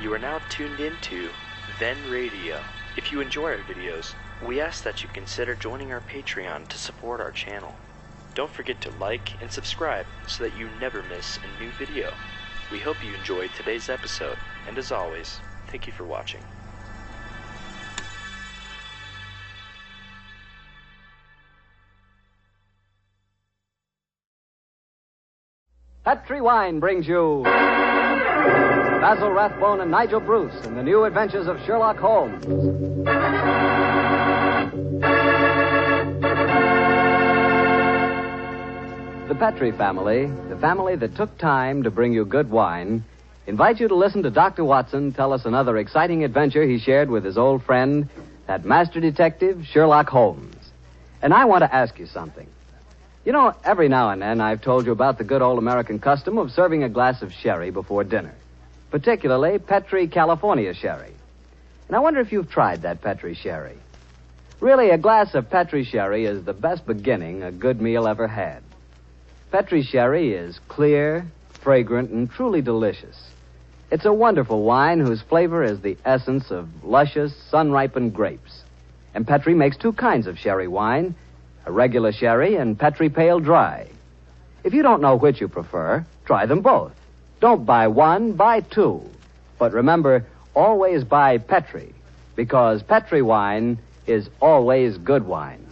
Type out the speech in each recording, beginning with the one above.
You are now tuned into Then Radio. If you enjoy our videos, we ask that you consider joining our Patreon to support our channel. Don't forget to like and subscribe so that you never miss a new video. We hope you enjoyed today's episode, and as always, thank you for watching. Petri Wine brings you Basil Rathbone and Nigel Bruce in the new Adventures of Sherlock Holmes. The Petri family, the family that took time to bring you good wine, invite you to listen to Dr. Watson tell us another exciting adventure he shared with his old friend, that master detective, Sherlock Holmes. And I want to ask you something. You know, every now and then I've told you about the good old American custom of serving a glass of sherry before dinner, particularly Petri California sherry. And I wonder if you've tried that Petri sherry. Really, a glass of Petri sherry is the best beginning a good meal ever had. Petri sherry is clear, fragrant, and truly delicious. It's a wonderful wine whose flavor is the essence of luscious, sun-ripened grapes. And Petri makes two kinds of sherry wine, a regular sherry and Petri Pale Dry. If you don't know which you prefer, try them both. Don't buy one, buy two. But remember, always buy Petri, because Petri wine is always good wine.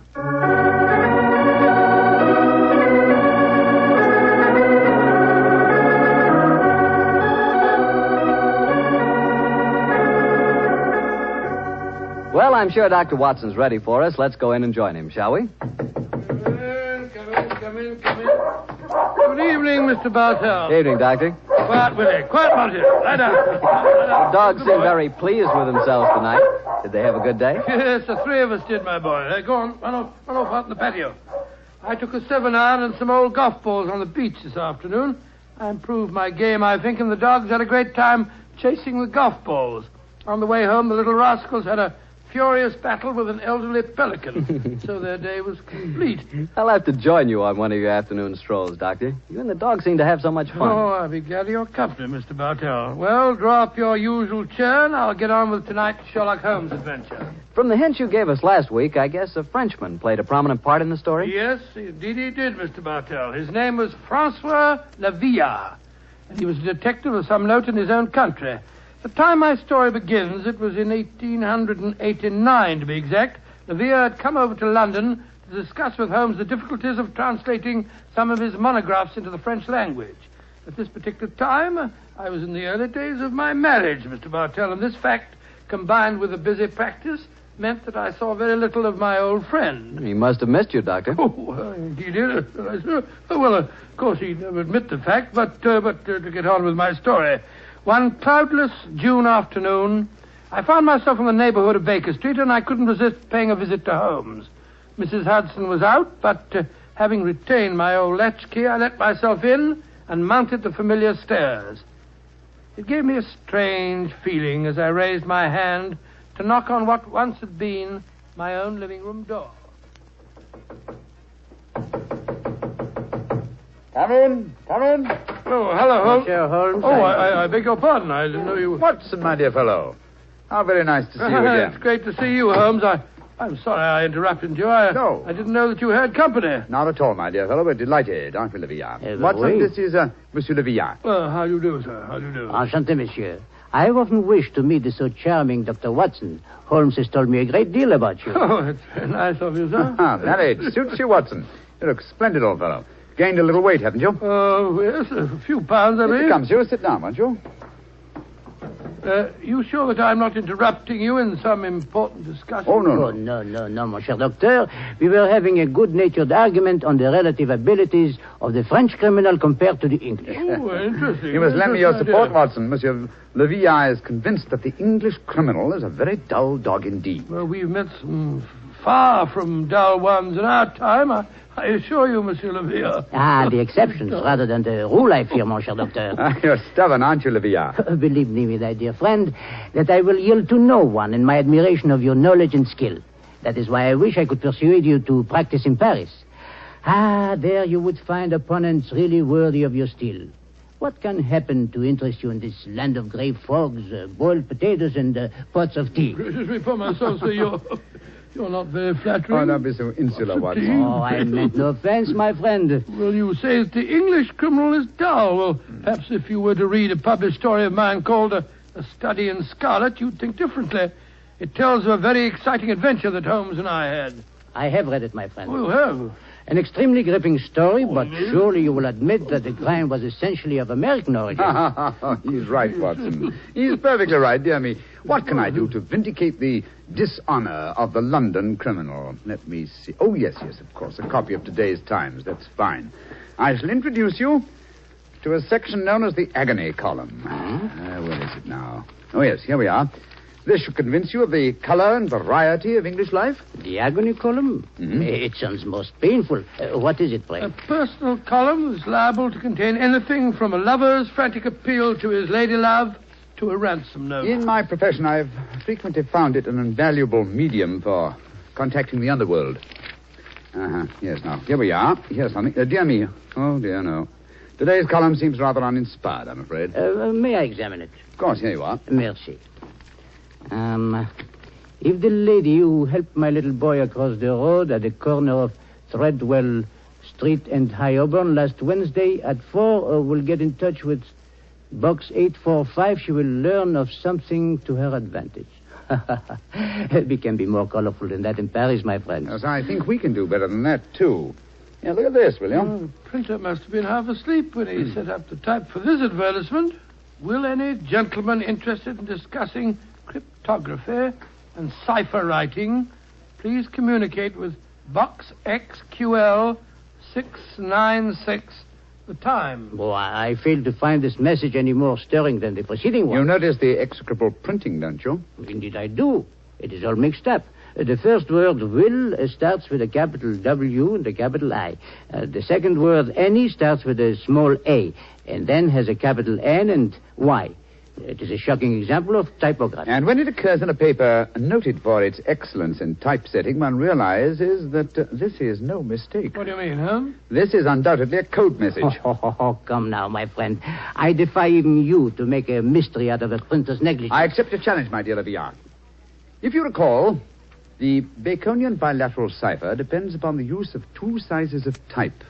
Well, I'm sure Dr. Watson's ready for us. Let's go in and join him, shall we? Come in. Good evening, Mr. Bartell. Evening, Doctor. Quiet, Willie. Quiet about here. Lie down. The dogs seem very pleased with themselves tonight. Did they have a good day? Yes, the three of us did, my boy. Go on. Run off out in the patio. I took a 7-iron and some old golf balls on the beach this afternoon. I improved my game, I think, and the dogs had a great time chasing the golf balls. On the way home, the little rascals had a furious battle with an elderly pelican, so their day was complete. I'll have to join you on one of your afternoon strolls, Doctor. You and the dog seem to have so much fun. Oh, I'll be glad of your company, Mr. Bartell. Well, draw up your usual chair, and I'll get on with tonight's Sherlock Holmes adventure. From the hints you gave us last week, I guess a Frenchman played a prominent part in the story? Yes, indeed he did, Mr. Bartell. His name was Francois Lavillard, and he was a detective of some note in his own country. The time my story begins, it was in 1889, to be exact. Lavillard had come over to London to discuss with Holmes the difficulties of translating some of his monographs into the French language. At this particular time, I was in the early days of my marriage, Mr. Bartell, and this fact, combined with a busy practice, meant that I saw very little of my old friend. He must have missed you, Doctor. Oh, he did. Well, of course, he'd never admit the fact, but to get on with my story. One cloudless June afternoon, I found myself in the neighborhood of Baker Street, and I couldn't resist paying a visit to Holmes. Mrs. Hudson was out, but having retained my old latchkey, I let myself in and mounted the familiar stairs. It gave me a strange feeling as I raised my hand to knock on what once had been my own living room door. Come in. Oh, hello, Holmes. Monsieur Holmes. Oh, I beg your pardon. I didn't know you... Watson, my dear fellow. How very nice to see you again. It's great to see you, Holmes. I'm sorry I interrupted you. No. I didn't know that you had company. Not at all, my dear fellow. We're delighted, aren't we, Lavillard? Watson, oui. this is Monsieur Lavillard. Well, how do you do, sir? How do you do? Enchanté, monsieur. I have often wished to meet the so charming Dr. Watson. Holmes has told me a great deal about you. Oh, it's very nice of you, sir. Married. Suits you, Watson. You look splendid, old fellow. Gained a little weight, haven't you? Oh, yes, a few pounds, I Here mean. it comes, you. Sit down, won't you? You sure that I'm not interrupting you in some important discussion? Oh, no. Oh, no, mon cher docteur. We were having a good-natured argument on the relative abilities of the French criminal compared to the English. Oh, interesting. You must lend me your Interesting support, idea. Watson. Monsieur Lavillard is convinced that the English criminal is a very dull dog indeed. Well, we've met some far from dull ones in our time. I assure you, Monsieur Lavillard. Ah, the exceptions rather than the rule, I fear, mon cher docteur. You're stubborn, aren't you, Lavillard? Believe me, my dear friend, that I will yield to no one in my admiration of your knowledge and skill. That is why I wish I could persuade you to practice in Paris. Ah, there you would find opponents really worthy of your steel. What can happen to interest you in this land of grey fogs, boiled potatoes, and pots of tea? Gracious me for my soul, sir, you're not very flattering. Oh, don't be so insular, Watson. Oh, I meant no offense, my friend. Well, you say that the English criminal is dull. Well, perhaps if you were to read a published story of mine called A Study in Scarlet, you'd think differently. It tells of a very exciting adventure that Holmes and I had. I have read it, my friend. Oh, you have? An extremely gripping story, but surely you will admit that the crime was essentially of American origin. He's right, Watson. He's perfectly right, dear me. What can I do to vindicate the dishonor of the London criminal? Let me see. Oh, yes, of course. A copy of today's Times. That's fine. I shall introduce you to a section known as the agony column. Where is it now? Oh, yes, here we are. This should convince you of the color and variety of English life. The agony column? Mm-hmm. It sounds most painful. What is it, pray? A personal column is liable to contain anything from a lover's frantic appeal to his lady love to a ransom note. In my profession, I've frequently found it an invaluable medium for contacting the underworld. Yes, now, here we are. Here's something. Dear me. Oh, dear, no. Today's column seems rather uninspired, I'm afraid. May I examine it? Of course, here you are. Merci. If the lady who helped my little boy across the road at the corner of Threadwell Street and High Auburn last Wednesday at 4 will get in touch with Box 845, she will learn of something to her advantage. We can be more colorful than that in Paris, my friend. Yes, I think we can do better than that, too. Yeah, look at this, will you? The printer must have been half asleep when he set up the type for this advertisement. Will any gentleman interested in discussing cryptography and cipher writing please communicate with Box XQL 696, the time? Oh, I fail to find this message any more stirring than the preceding one. You notice the execrable printing, don't you? Indeed I do. It is all mixed up. The first word, will, starts with a capital W and a capital I. The second word, any, starts with a small a, and then has a capital N and Y. It is a shocking example of typography. And when it occurs in a paper noted for its excellence in typesetting, one realizes that this is no mistake. What do you mean, huh? This is undoubtedly a code message. Come now, my friend. I defy even you to make a mystery out of a printer's negligence. I accept your challenge, my dear Lavillard. If you recall, the Baconian bilateral cipher depends upon the use of two sizes of type.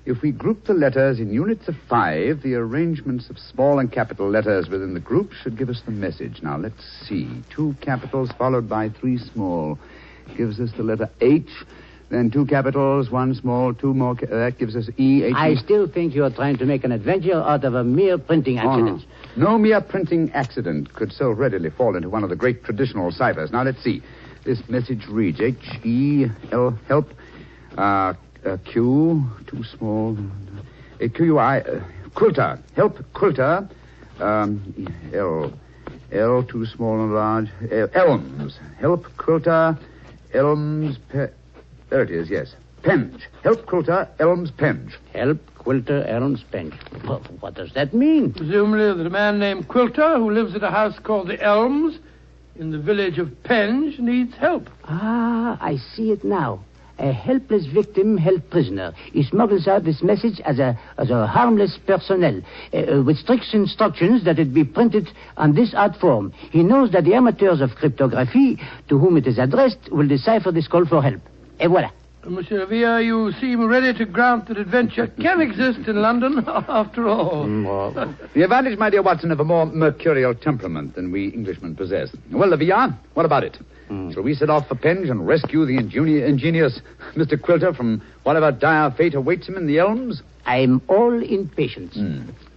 If we group the letters in units of 5, the arrangements of small and capital letters within the group should give us the message. Now, let's see. 2 capitals followed by 3 small gives us the letter H. Then 2 capitals, 1 small, 2 more. That gives us E. H. I still think you're trying to make an adventure out of a mere printing accident. No mere printing accident could so readily fall into one of the great traditional ciphers. Now, let's see. This message reads H-E-L, help, Q, too small, Q-U-I, quilter, help, quilter, L, too small and large, elms, help, quilter, elms, there it is, yes, penge, help, quilter, elms, penge. Help, quilter, elms, penge. What does that mean? Presumably that a man named Quilter, who lives at a house called the Elms, in the village of Penge, needs help. I see it now. A helpless victim held prisoner. He smuggles out this message as a harmless personnel, with strict instructions that it be printed on this art form. He knows that the amateurs of cryptography, to whom it is addressed, will decipher this call for help. Et voilà. Monsieur Villa, you seem ready to grant that adventure can exist in London, after all. The advantage, my dear Watson, of a more mercurial temperament than we Englishmen possess. Well, Lavillard, what about it? Shall we set off for Penge and rescue the ingenious Mr. Quilter from whatever dire fate awaits him in the elms? I'm all impatience.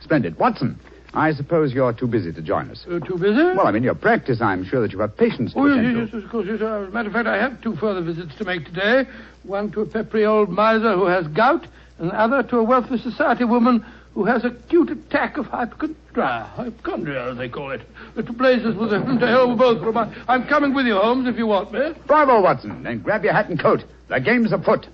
Splendid. Watson, I suppose you're too busy to join us. Too busy? Well, I'm in your practice. I'm sure that you have patience to attend to. Yes, of course. Yes. As a matter of fact, I have 2 further visits to make today. One to a peppery old miser who has gout, and the other to a wealthy society woman who has acute attack of hypochondria, as they call it. To blazes with a to hell with both. I'm coming with you, Holmes, if you want me. Bravo, Watson. Then grab your hat and coat. The game's afoot.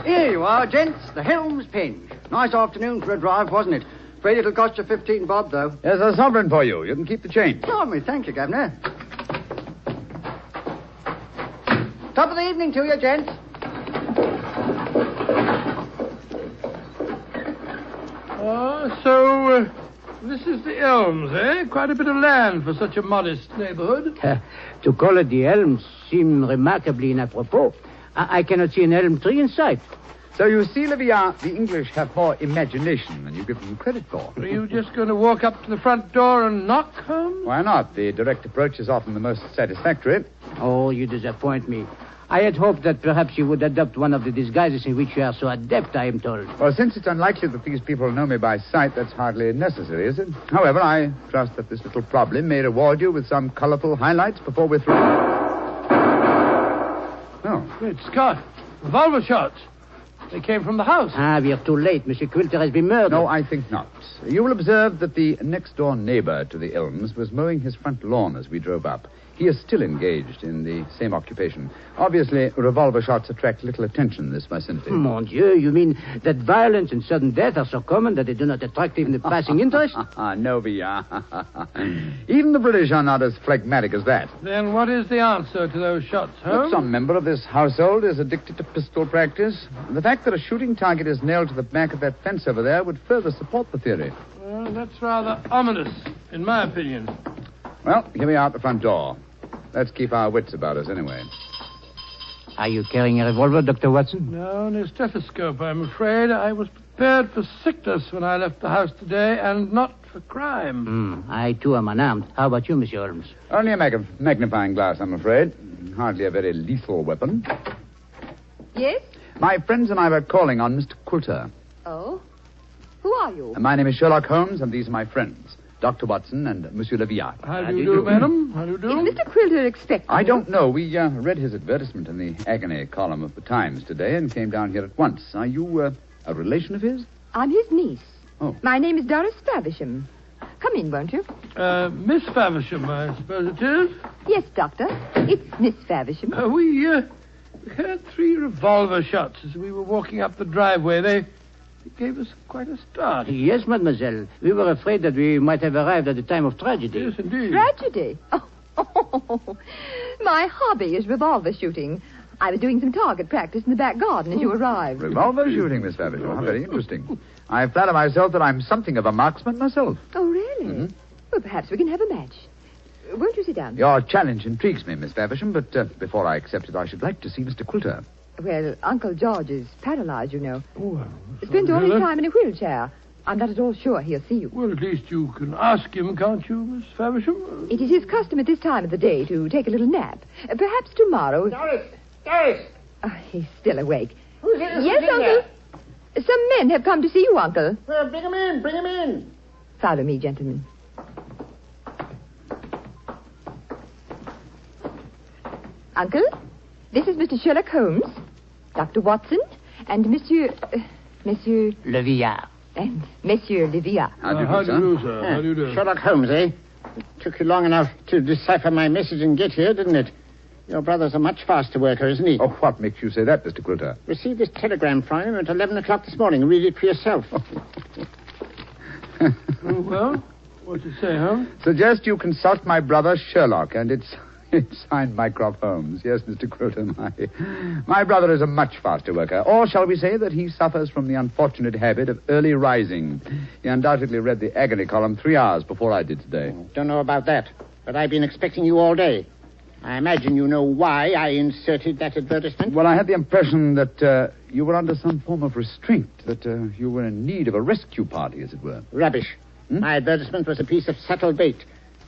Here you are, gents. The Helms Penge. Nice afternoon for a drive, wasn't it? Afraid it'll cost you 15 bob, though. There's a sovereign for you. You can keep the change. Oh, me, thank you, Governor. Top of the evening to you, gents. So, this is the Elms, eh? Quite a bit of land for such a modest neighborhood. To call it the Elms seems remarkably inappropriate. I cannot see an elm tree in sight. So you see, Livia, the English have more imagination than you give them credit for. Are you just going to walk up to the front door and knock, Holmes? Why not? The direct approach is often the most satisfactory. Oh, you disappoint me. I had hoped that perhaps you would adopt one of the disguises in which you are so adept, I am told. Well, since it's unlikely that these people know me by sight, that's hardly necessary, is it? However, I trust that this little problem may reward you with some colorful highlights before we're through. Oh. Great Scott. Revolver shots. They came from the house. We are too late. Monsieur Quilter has been murdered. No, I think not. You will observe that the next-door neighbor to the Elms was mowing his front lawn as we drove up. He is still engaged in the same occupation. Obviously, revolver shots attract little attention in this vicinity. Mon Dieu, you mean that violence and sudden death are so common that they do not attract even the passing interest? No, Villa. Even the British are not as phlegmatic as that. Then what is the answer to those shots, Holmes? That some member of this household is addicted to pistol practice. The fact that a shooting target is nailed to the back of that fence over there would further support the theory. Well, that's rather ominous, in my opinion. Well, here we are at the front door. Let's keep our wits about us anyway. Are you carrying a revolver, Dr. Watson? No, and a stethoscope, I'm afraid. I was prepared for sickness when I left the house today, and not for crime. I, too, am unarmed. How about you, Monsieur Holmes? Only a magnifying glass, I'm afraid. Hardly a very lethal weapon. Yes? My friends and I were calling on Mr. Quilter. Oh? Who are you? My name is Sherlock Holmes, and these are my friends, Dr. Watson and Monsieur Leviat. How do you do, madam? How do you do? Is Mr. Quilter expecting I you? don't know. We read his advertisement in the agony column of the Times today and came down here at once. Are you a relation of his? I'm his niece. Oh. My name is Doris Faversham. Come in, won't you? Miss Faversham, I suppose it is. Yes, Doctor. It's Miss Faversham. We heard 3 revolver shots as we were walking up the driveway. They gave us quite a start. Yes, mademoiselle. We were afraid that we might have arrived at the time of tragedy. Yes, indeed. Tragedy? Oh, my hobby is revolver shooting. I was doing some target practice in the back garden as you arrived. Revolver shooting, Miss Faversham. How very interesting. I flatter myself that I'm something of a marksman myself. Oh, really? Mm-hmm. Well, perhaps we can have a match. Won't you sit down? Your challenge intrigues me, Miss Faversham, but before I accept it, I should like to see Mr. Quilter. Well, Uncle George is paralyzed, you know. Oh, Spends all his time in a wheelchair. I'm not at all sure he'll see you. Well, at least you can ask him, can't you, Miss Faversham? It is his custom at this time of the day to take a little nap. Perhaps tomorrow... Doris! He's still awake. Who's in? Yes, Uncle. Some men have come to see you, Uncle. Well, bring him in. Follow me, gentlemen. Uncle, this is Mr. Sherlock Holmes, Dr. Watson, and Monsieur Le Villard. and Monsieur Leviat. How do you How do, do you do, sir? How do you do? Sherlock Holmes, eh? It took you long enough to decipher my message and get here, didn't it? Your brother's a much faster worker, isn't he? Oh, what makes you say that, Mr. Quilter? Received this telegram from him at 11 o'clock this morning. Read it for yourself. Oh, well, what's it say, Holmes? Suggest you consult my brother Sherlock, and it's signed Mycroft Holmes. Yes, Mr. Quilter, my brother is a much faster worker. Or shall we say that he suffers from the unfortunate habit of early rising. He undoubtedly read the agony column 3 hours before I did today. Don't know about that, but I've been expecting you all day. I imagine you know why I inserted that advertisement. Well, I had the impression that you were under some form of restraint, that you were in need of a rescue party, as it were. Rubbish. My advertisement was a piece of subtle bait.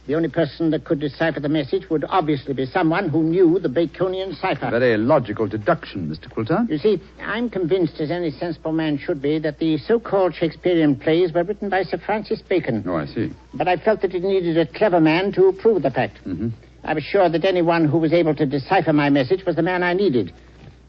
The only person that could decipher the message would obviously be someone who knew the Baconian Cipher. Very logical deduction, Mr. Quilter. You see, I'm convinced, as any sensible man should be, that the so-called Shakespearean plays were written by Sir Francis Bacon. Oh, I see. But I felt that it needed a clever man to prove the fact. Mm-hmm. I was sure that anyone who was able to decipher my message was the man I needed.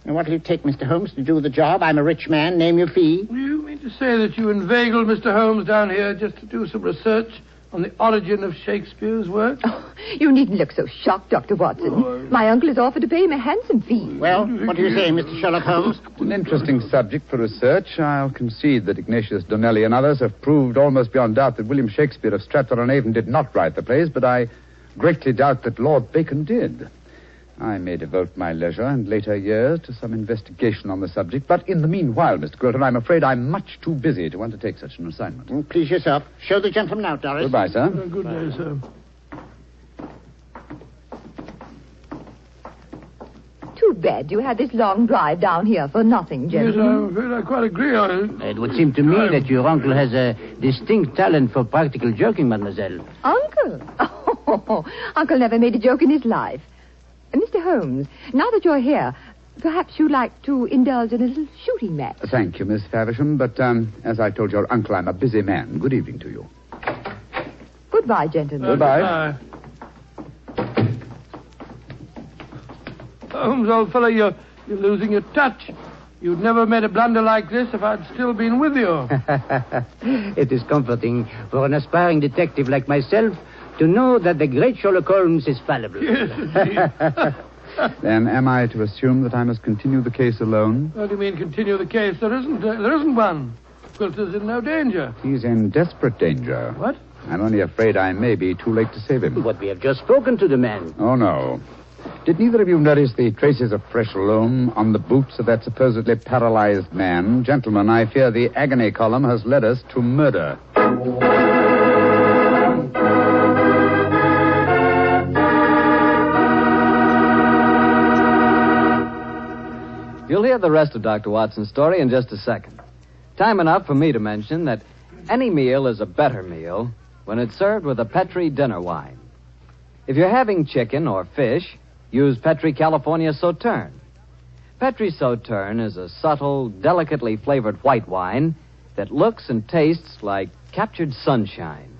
And what'll it take, Mr. Holmes, to do the job? I'm a rich man. Name your fee. You mean to say that you inveigled Mr. Holmes down here just to do some research on the origin of Shakespeare's work? Oh, you needn't look so shocked, Dr. Watson. My uncle has offered to pay him a handsome fee. Well, what do you say, Mr. Sherlock Holmes? An interesting subject for research. I'll concede that Ignatius Donnelly and others have proved almost beyond doubt that William Shakespeare of Stratford-on-Avon did not write the plays, but I greatly doubt that Lord Bacon did. I may devote my leisure and later years to some investigation on the subject, but in the meanwhile, Mr. Quilter, I'm afraid I'm much too busy to undertake such an assignment. Please yourself. Show the gentleman out, Doris. Goodbye, sir. Good day, sir. Too bad you had this long drive down here for nothing, Yes, gentlemen. I'm afraid I quite agree. It would seem to me that your uncle has a distinct talent for practical joking, mademoiselle. Uncle? Oh, Uncle never made a joke in his life. Mr. Holmes, now that you're here, perhaps you'd like to indulge in a little shooting match. Thank you, Miss Faversham, but as I told your uncle, I'm a busy man. Good evening to you. Goodbye, gentlemen. Goodbye. Holmes, old fellow, you're losing your touch. You'd never made a blunder like this if I'd still been with you. It is comforting for an aspiring detective like myself to know that the great Sherlock Holmes is fallible. Yes, indeed. Then am I to assume that I must continue the case alone? What do you mean, continue the case? There isn't one. Quilter's in no danger. He's in desperate danger. What? I'm only afraid I may be too late to save him. But we have just spoken to the man. Oh, no. Did neither of you notice the traces of fresh loam on the boots of that supposedly paralyzed man? Gentlemen, I fear the agony column has led us to murder. You'll hear the rest of Dr. Watson's story in just a second. Time enough for me to mention that any meal is a better meal when it's served with a Petri dinner wine. If you're having chicken or fish, use Petri California Sauterne. Petri Sauterne is a subtle, delicately flavored white wine that looks and tastes like captured sunshine.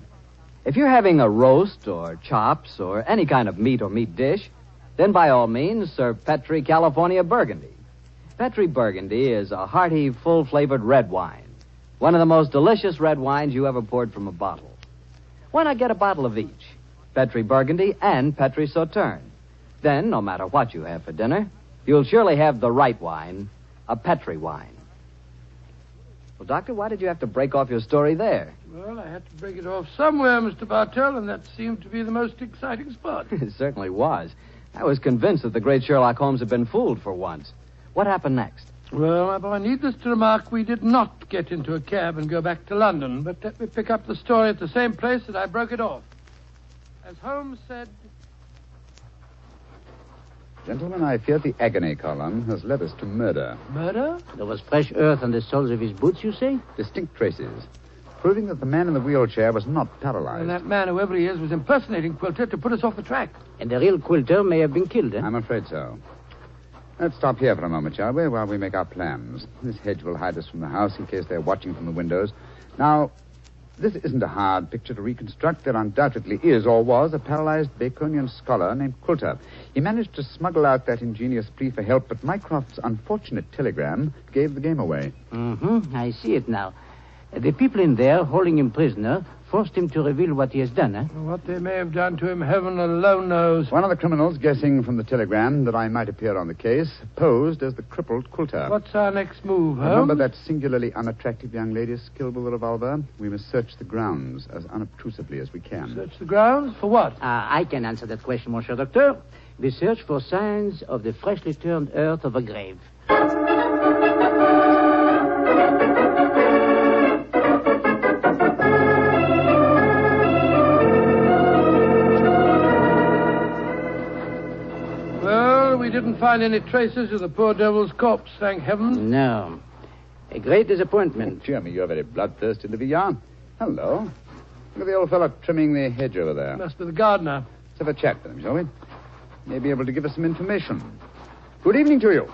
If you're having a roast or chops or any kind of meat or meat dish, then by all means serve Petri California Burgundy. Petri Burgundy is a hearty, full-flavored red wine. One of the most delicious red wines you ever poured from a bottle. Why not get a bottle of each? Petri Burgundy and Petri Sauterne. Then, no matter what you have for dinner, you'll surely have the right wine, a Petri wine. Well, Doctor, why did you have to break off your story there? Well, I had to break it off somewhere, Mr. Bartell, and that seemed to be the most exciting spot. It certainly was. I was convinced that the great Sherlock Holmes had been fooled for once. What happened next? Well, my boy, needless to remark, we did not get into a cab and go back to London, but let me pick up the story at the same place that I broke it off. As Holmes said... Gentlemen, I fear the agony column has led us to murder. Murder? There was fresh earth on the soles of his boots, you say? Distinct traces, proving that the man in the wheelchair was not paralyzed. And that man, whoever he is, was impersonating Quilter to put us off the track. And the real Quilter may have been killed, eh? I'm afraid so. Let's stop here for a moment, shall we, while we make our plans. This hedge will hide us from the house in case they're watching from the windows. Now, this isn't a hard picture to reconstruct. There undoubtedly is, or was, a paralyzed Baconian scholar named Quilter. He managed to smuggle out that ingenious plea for help, but Mycroft's unfortunate telegram gave the game away. I see it now. The people in there, holding him prisoner, forced him to reveal what he has done, eh? What they may have done to him, heaven alone knows. One of the criminals, guessing from the telegram that I might appear on the case, posed as the crippled Quilter. What's our next move, Holmes? Remember that singularly unattractive young lady skilled with a revolver? We must search the grounds as unobtrusively as we can. Search the grounds? For what? I can answer that question, Monsieur Doctor. We search for signs of the freshly turned earth of a grave. We didn't find any traces of the poor devil's corpse, thank heaven. No. A great disappointment. Dear me, you're very bloodthirsty, Livia. Hello. Look at the old fellow trimming the hedge over there. Must be the gardener. Let's have a chat with him, shall we? May be able to give us some information. Good evening to you.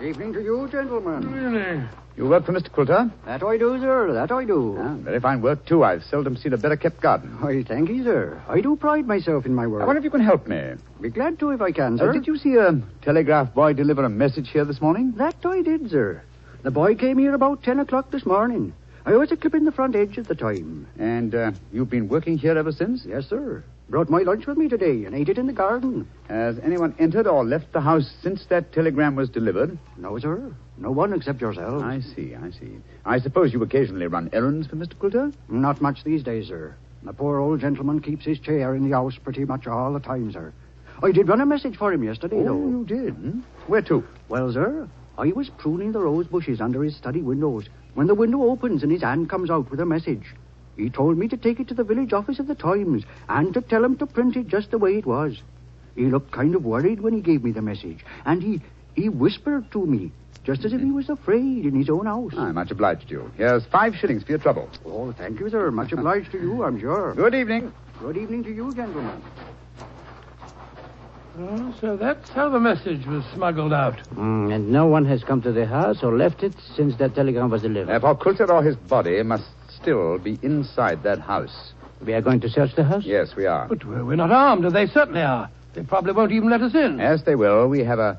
Evening to you, gentlemen. Really? You work for Mr. Quilter? That I do, sir. That I do. Very fine work, too. I've seldom seen a better-kept garden. I thank you, sir. I do pride myself in my work. I wonder if you can help me. Be glad to if I can, sir. Did you see a telegraph boy deliver a message here this morning? That I did, sir. The boy came here about 10 o'clock this morning. I was a clipping the front edge at the time. And you've been working here ever since? Yes, sir. Brought my lunch with me today and ate it in the garden. Has anyone entered or left the house since that telegram was delivered? No, sir. No one except yourself. I see. I suppose you occasionally run errands for Mr. Quilter? Not much these days, sir. The poor old gentleman keeps his chair in the house pretty much all the time, sir. I did run a message for him yesterday, though. Oh, you did? Where to? Well, sir, I was pruning the rose bushes under his study windows when the window opens and his hand comes out with a message. He told me to take it to the village office of the Times and to tell him to print it just the way it was. He looked kind of worried when he gave me the message, and he whispered to me, just as if he was afraid in his own house. I'm much obliged to you. Here's 5 shillings for your trouble. Oh, thank you, sir. Much obliged to you, I'm sure. Good evening. Good evening to you, gentlemen. Oh, so that's how the message was smuggled out. And no one has come to the house or left it since that telegram was delivered. Therefore, Quilter or his body must still be inside that house. We are going to search the house? Yes, we are. But we're not armed, and they certainly are. They probably won't even let us in. Yes, they will. We have an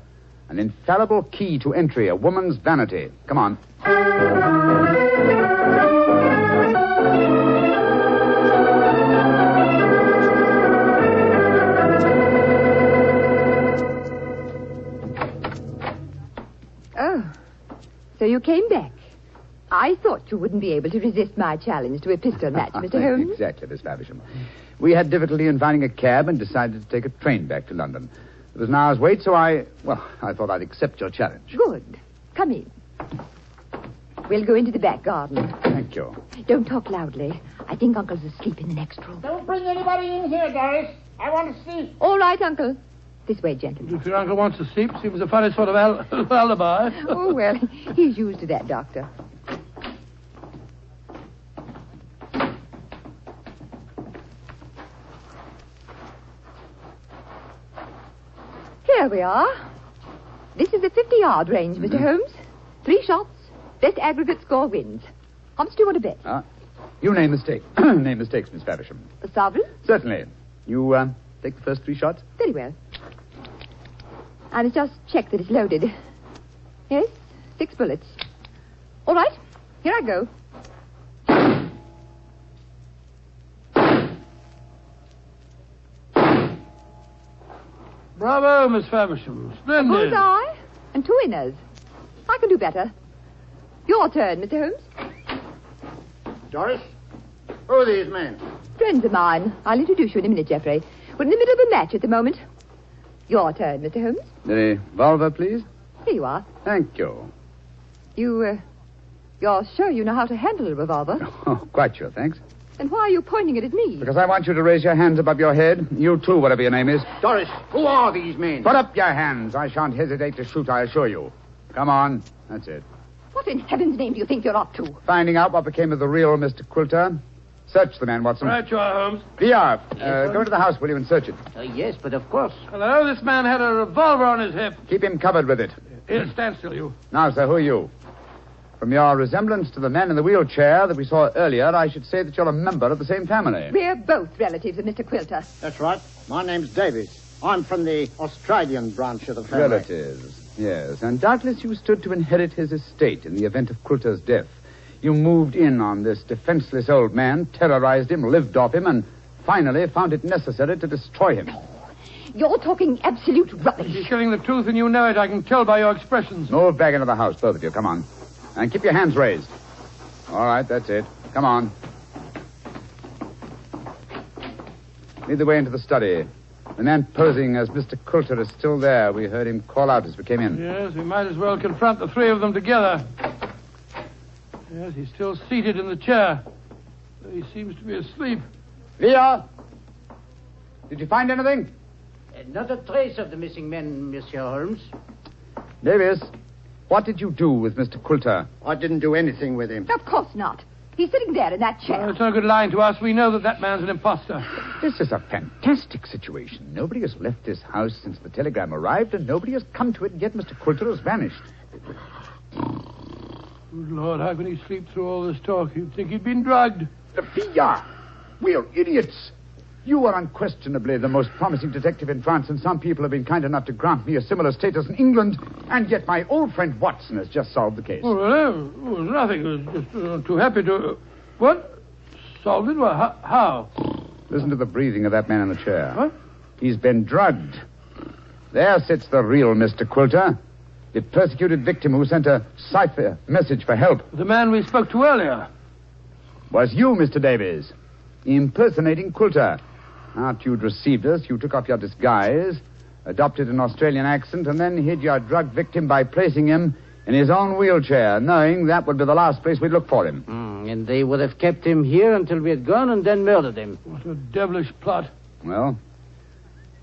infallible key to entry, a woman's vanity. Come on. Oh, so you came back. I thought you wouldn't be able to resist my challenge to a pistol match, Mr. Holmes. Exactly, Miss Faversham. We had difficulty in finding a cab and decided to take a train back to London. There was an hour's wait, so I thought I'd accept your challenge. Good. Come in. We'll go into the back garden. Thank you. Don't talk loudly. I think Uncle's asleep in the next room. Don't bring anybody in here, Doris. I want to sleep. All right, Uncle. This way, gentlemen. If your uncle wants to sleep, seems a funny sort of alibi. Oh, well, he's used to that, Doctor. Here we are. This is the 50-yard range, Mr. Holmes. 3 shots. Best aggregate score wins. How much do you want to bet? You name the stake. Name the stakes, Miss Faversham. A sovereign? Certainly. You take the first 3 shots? Very well. I must just check that it's loaded. Yes, 6 bullets. All right, here I go. Bravo, Miss Faversham. Splendid. Bullseye and 2 winners. I can do better. Your turn, Mr. Holmes. Doris, who are these men? Friends of mine. I'll introduce you in a minute, Geoffrey. We're in the middle of a match at the moment. Your turn, Mr. Holmes. The revolver, please. Here you are. Thank you. You're sure you know how to handle a revolver? Oh, quite sure, thanks. Then why are you pointing it at me? Because I want you to raise your hands above your head. You too, whatever your name is. Doris, who are these men? Put up your hands. I shan't hesitate to shoot, I assure you. Come on. That's it. What in heaven's name do you think you're up to? Finding out what became of the real Mr. Quilter. Search the man, Watson. Right you are, Holmes. Pierre, Yes, go to the house, will you, and search it. Yes, but of course. Hello, this man had a revolver on his hip. Keep him covered with it. Here, stand still, you. Now, sir, who are you? From your resemblance to the man in the wheelchair that we saw earlier, I should say that you're a member of the same family. We're both relatives of Mr. Quilter. That's right. My name's Davies. I'm from the Australian branch of the family. Relatives, yes. And doubtless you stood to inherit his estate in the event of Quilter's death. You moved in on this defenseless old man, terrorized him, lived off him, and finally found it necessary to destroy him. You're talking absolute rubbish. You're telling the truth and you know it. I can tell by your expressions. Move back into the house, both of you. Come on. And keep your hands raised. All right, that's it. Come on. Lead the way into the study. The man posing as Mr. Quilter is still there. We heard him call out as we came in. Yes, we might as well confront the 3 of them together. Yes, he's still seated in the chair. He seems to be asleep. Leah! Did you find anything? Not a trace of the missing men, Monsieur Holmes. Davis, what did you do with Mr. Quilter? I didn't do anything with him. Of course not. He's sitting there in that chair. Well, it's no good lying to us. We know that man's an imposter. This is a fantastic situation. Nobody has left this house since the telegram arrived, and nobody has come to it, yet Mr. Quilter has vanished. Good Lord, how can he sleep through all this talk? You'd think he'd been drugged. Sophia! We're idiots. You are unquestionably the most promising detective in France, and some people have been kind enough to grant me a similar status in England, and yet my old friend Watson has just solved the case. Oh, well, it was nothing. I was just too happy to... What? Solved it? Well, how? Listen to the breathing of that man in the chair. What? He's been drugged. There sits the real Mr. Quilter, the persecuted victim who sent a cipher message for help. The man we spoke to earlier. Was you, Mr. Davies, impersonating Quilter. After you'd received us, you took off your disguise, adopted an Australian accent, and then hid your drugged victim by placing him in his own wheelchair, knowing that would be the last place we'd look for him. And they would have kept him here until we had gone and then murdered him. What a devilish plot. Well,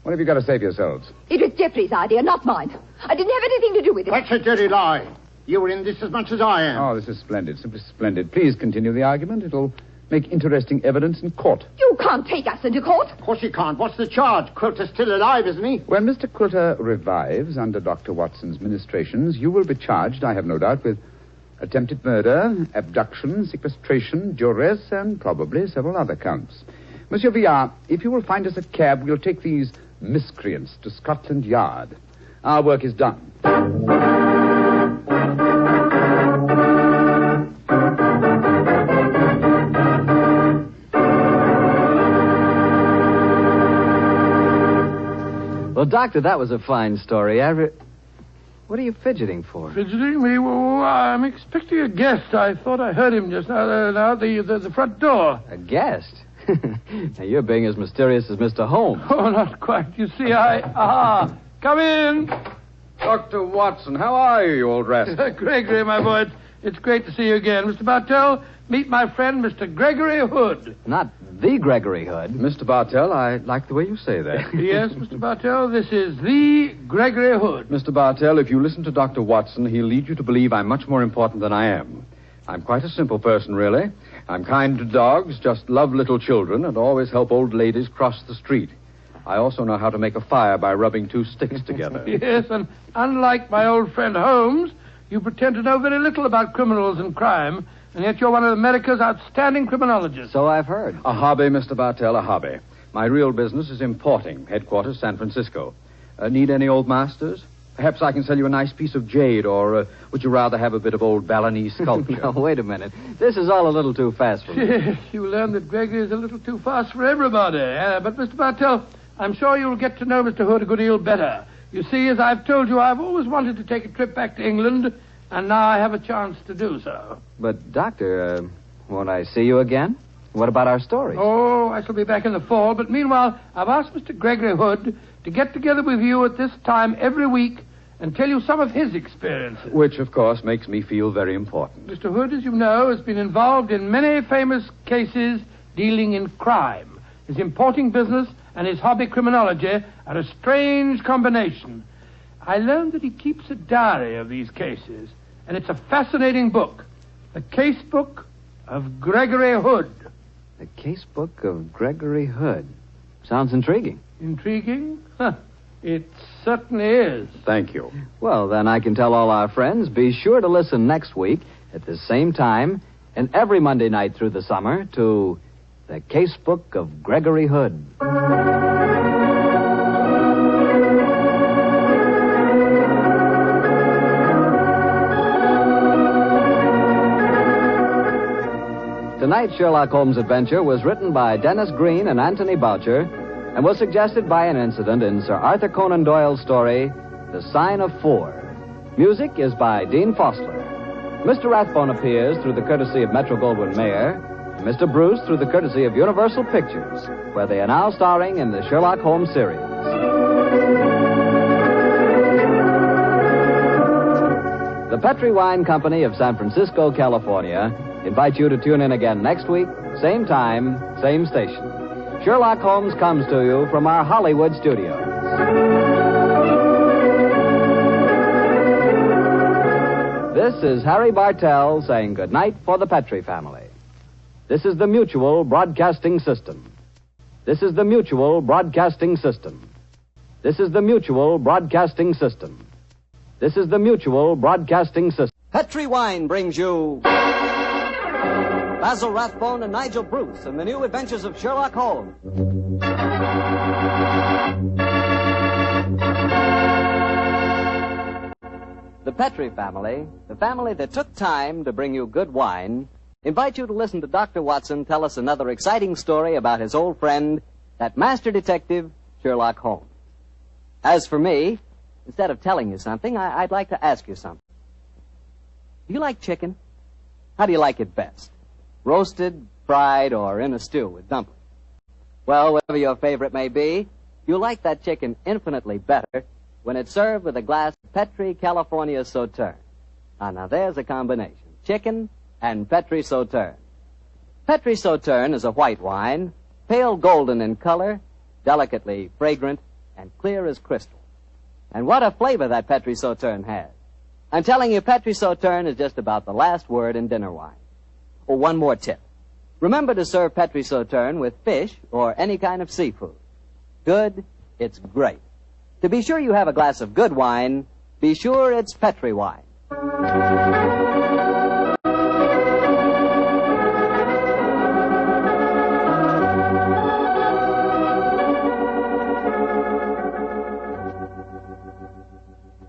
what have you got to say for yourselves? It was Geoffrey's idea, not mine. I didn't have anything to do with it. That's a dirty lie. You were in this as much as I am. Oh, this is splendid, simply splendid. Please continue the argument. It'll make interesting evidence in court. You can't take us into court. Of course you can't. What's the charge? Quilter's still alive, isn't he? When Mr. Quilter revives under Dr. Watson's ministrations, you will be charged, I have no doubt, with attempted murder, abduction, sequestration, duress, and probably several other counts. Monsieur Villard, if you will find us a cab, we'll take these miscreants to Scotland Yard. Our work is done. Well, Doctor, that was a fine story. What are you fidgeting for? Fidgeting me? Well, I'm expecting a guest. I thought I heard him just now at the front door. A guest? Now, you're being as mysterious as Mr. Holmes. Oh, not quite. You see, come in. Dr. Watson, how are you old rascal? Gregory, my boy, it's great to see you again. Mr. Bartell, meet my friend, Mr. Gregory Hood. Not the Gregory Hood. Mr. Bartell, I like the way you say that. Yes, Mr. Bartell, this is the Gregory Hood. Mr. Bartell, if you listen to Dr. Watson, he'll lead you to believe I'm much more important than I am. I'm quite a simple person, really. I'm kind to dogs, just love little children, and always help old ladies cross the street. I also know how to make a fire by rubbing two sticks together. Yes, and unlike my old friend Holmes, you pretend to know very little about criminals and crime, and yet you're one of America's outstanding criminologists. So I've heard. A hobby, Mr. Bartell, a hobby. My real business is importing, headquarters San Francisco. Need any old masters? Perhaps I can sell you a nice piece of jade, or would you rather have a bit of old Balinese sculpture? No, wait a minute. This is all a little too fast for me. Yes, you learn that Gregory is a little too fast for everybody. But, Mr. Bartell, I'm sure you'll get to know Mr. Hood a good deal better. You see, as I've told you, I've always wanted to take a trip back to England, and now I have a chance to do so. But, Doctor, won't I see you again? What about our story? Oh, I shall be back in the fall, but meanwhile, I've asked Mr. Gregory Hood to get together with you at this time every week and tell you some of his experiences. Which, of course, makes me feel very important. Mr. Hood, as you know, has been involved in many famous cases dealing in crime. His importing business and his hobby criminology are a strange combination. I learned that he keeps a diary of these cases, and it's a fascinating book. The Case Book of Gregory Hood. The Case Book of Gregory Hood. Sounds intriguing. Intriguing? Huh. It certainly is. Thank you. Well, then I can tell all our friends, be sure to listen next week at the same time and every Monday night through the summer to The Case Book of Gregory Hood. Tonight's Sherlock Holmes adventure was written by Dennis Green and Anthony Boucher and was suggested by an incident in Sir Arthur Conan Doyle's story, The Sign of Four. Music is by Dean Fossler. Mr. Rathbone appears through the courtesy of Metro-Goldwyn-Mayer, and Mr. Bruce through the courtesy of Universal Pictures, where they are now starring in the Sherlock Holmes series. The Petri Wine Company of San Francisco, California, invite you to tune in again next week, same time, same station. Sherlock Holmes comes to you from our Hollywood studios. This is Harry Bartell saying goodnight for the Petri family. This is the Mutual Broadcasting System. This is the Mutual Broadcasting System. This is the Mutual Broadcasting System. This is the Mutual Broadcasting System. Petri Wine brings you Basil Rathbone and Nigel Bruce in the new Adventures of Sherlock Holmes. The Petrie family, the family that took time to bring you good wine, invite you to listen to Dr. Watson tell us another exciting story about his old friend, that master detective, Sherlock Holmes. As for me, instead of telling you something, I'd like to ask you something. Do you like chicken? How do you like it best? Roasted, fried, or in a stew with dumplings? Well, whatever your favorite may be, you'll like that chicken infinitely better when it's served with a glass of Petrie California Sauterne. Now there's a combination. Chicken and Petrie Sauterne. Petrie Sauterne is a white wine, pale golden in color, delicately fragrant, and clear as crystal. And what a flavor that Petrie Sauterne has. I'm telling you, Petrie Sauterne is just about the last word in dinner wine. Oh, one more tip. Remember to serve Petrie Sauterne with fish or any kind of seafood. Good, it's great. To be sure you have a glass of good wine, be sure it's Petrie wine.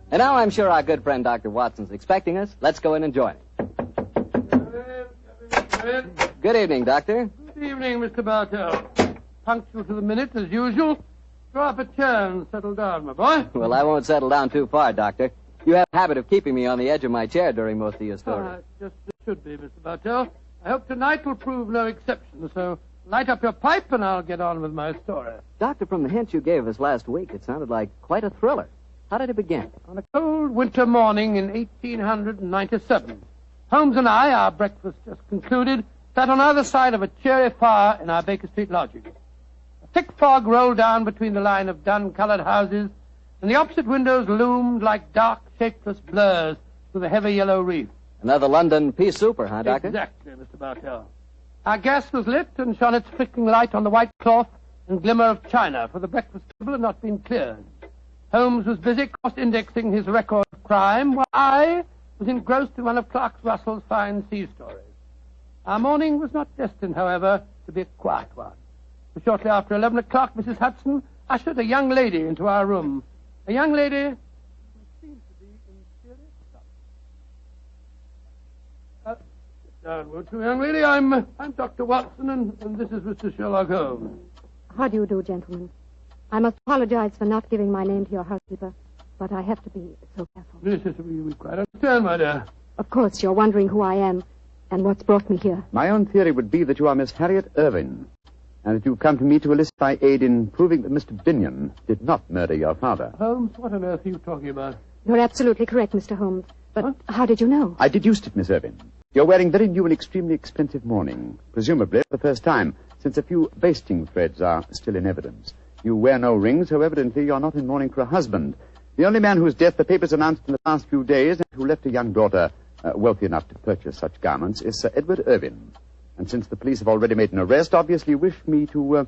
And now I'm sure our good friend Dr. Watson's expecting us. Let's go in and join him. Good evening, Doctor. Good evening, Mr. Bartell. Punctual to the minute, as usual. Draw up a chair and settle down, my boy. Well, I won't settle down too far, Doctor. You have a habit of keeping me on the edge of my chair during most of your stories. Just as it should be, Mr. Bartell. I hope tonight will prove no exception, so light up your pipe and I'll get on with my story. Doctor, from the hint you gave us last week, it sounded like quite a thriller. How did it begin? On a cold winter morning in 1897, Holmes and I, our breakfast just concluded, sat on either side of a cheery fire in our Baker Street lodging. A thick fog rolled down between the line of dun-colored houses, and the opposite windows loomed like dark, shapeless blurs through the heavy yellow reef. Another London pea souper, huh, Doctor? Exactly, Mr. Bartell. Our gas was lit and shone its flickering light on the white cloth and glimmer of china, for the breakfast table had not been cleared. Holmes was busy cross-indexing his record of crime, while I was engrossed in one of Clark Russell's fine sea stories. Our morning was not destined, however, to be a quiet one. For shortly after 11 o'clock, Mrs. Hudson ushered a young lady into our room. A young lady who seemed to be in serious trouble. Sit down, won't you, young lady? I'm Dr. Watson, and this is Mr. Sherlock Holmes. How do you do, gentlemen? I must apologize for not giving my name to your housekeeper, but I have to be so careful. Yes, we quite understand, my dear. Of course, you're wondering who I am and what's brought me here. My own theory would be that you are Miss Harriet Irving, and that you've come to me to elicit my aid in proving that Mr. Binion did not murder your father. Holmes, what on earth are you talking about? You're absolutely correct, Mr. Holmes. But how did you know? I deduced it, Miss Irving. You're wearing very new and extremely expensive mourning, presumably for the first time, since a few basting threads are still in evidence. You wear no ring, so evidently you're not in mourning for a husband. The only man whose death the papers announced in the past few days, and who left a young daughter wealthy enough to purchase such garments, is Sir Edward Irving. And since the police have already made an arrest, obviously wish me to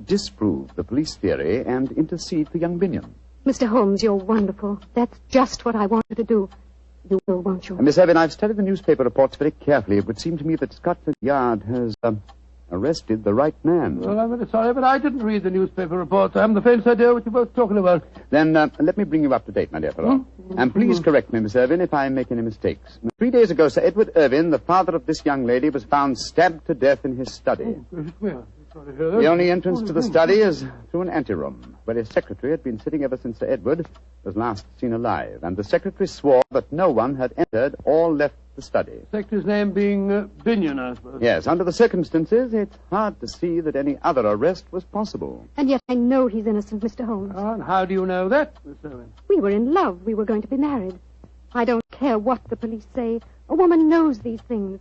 disprove the police theory and intercede for young Binion. Mr. Holmes, you're wonderful. That's just what I wanted to do. You will, won't you? Miss Irving, I've studied the newspaper reports very carefully. It would seem to me that Scotland Yard has arrested the right man. Well, I'm very sorry, but I didn't read the newspaper reports. I haven't the faintest idea what you're both talking about. Then let me bring you up to date, my dear fellow. And please correct me, Miss Irving, if I make any mistakes. 3 days ago, Sir Edward Irving, the father of this young lady, was found stabbed to death in his study. The only entrance to the study is through an anteroom, where his secretary had been sitting ever since Sir Edward was last seen alive. And the secretary swore that no one had entered or left the study. Secretary's name being Binion, I suppose. Yes, under the circumstances, it's hard to see that any other arrest was possible. And yet I know he's innocent, Mr. Holmes. Oh, and how do you know that, Miss Irving? We were in love. We were going to be married. I don't care what the police say. A woman knows these things.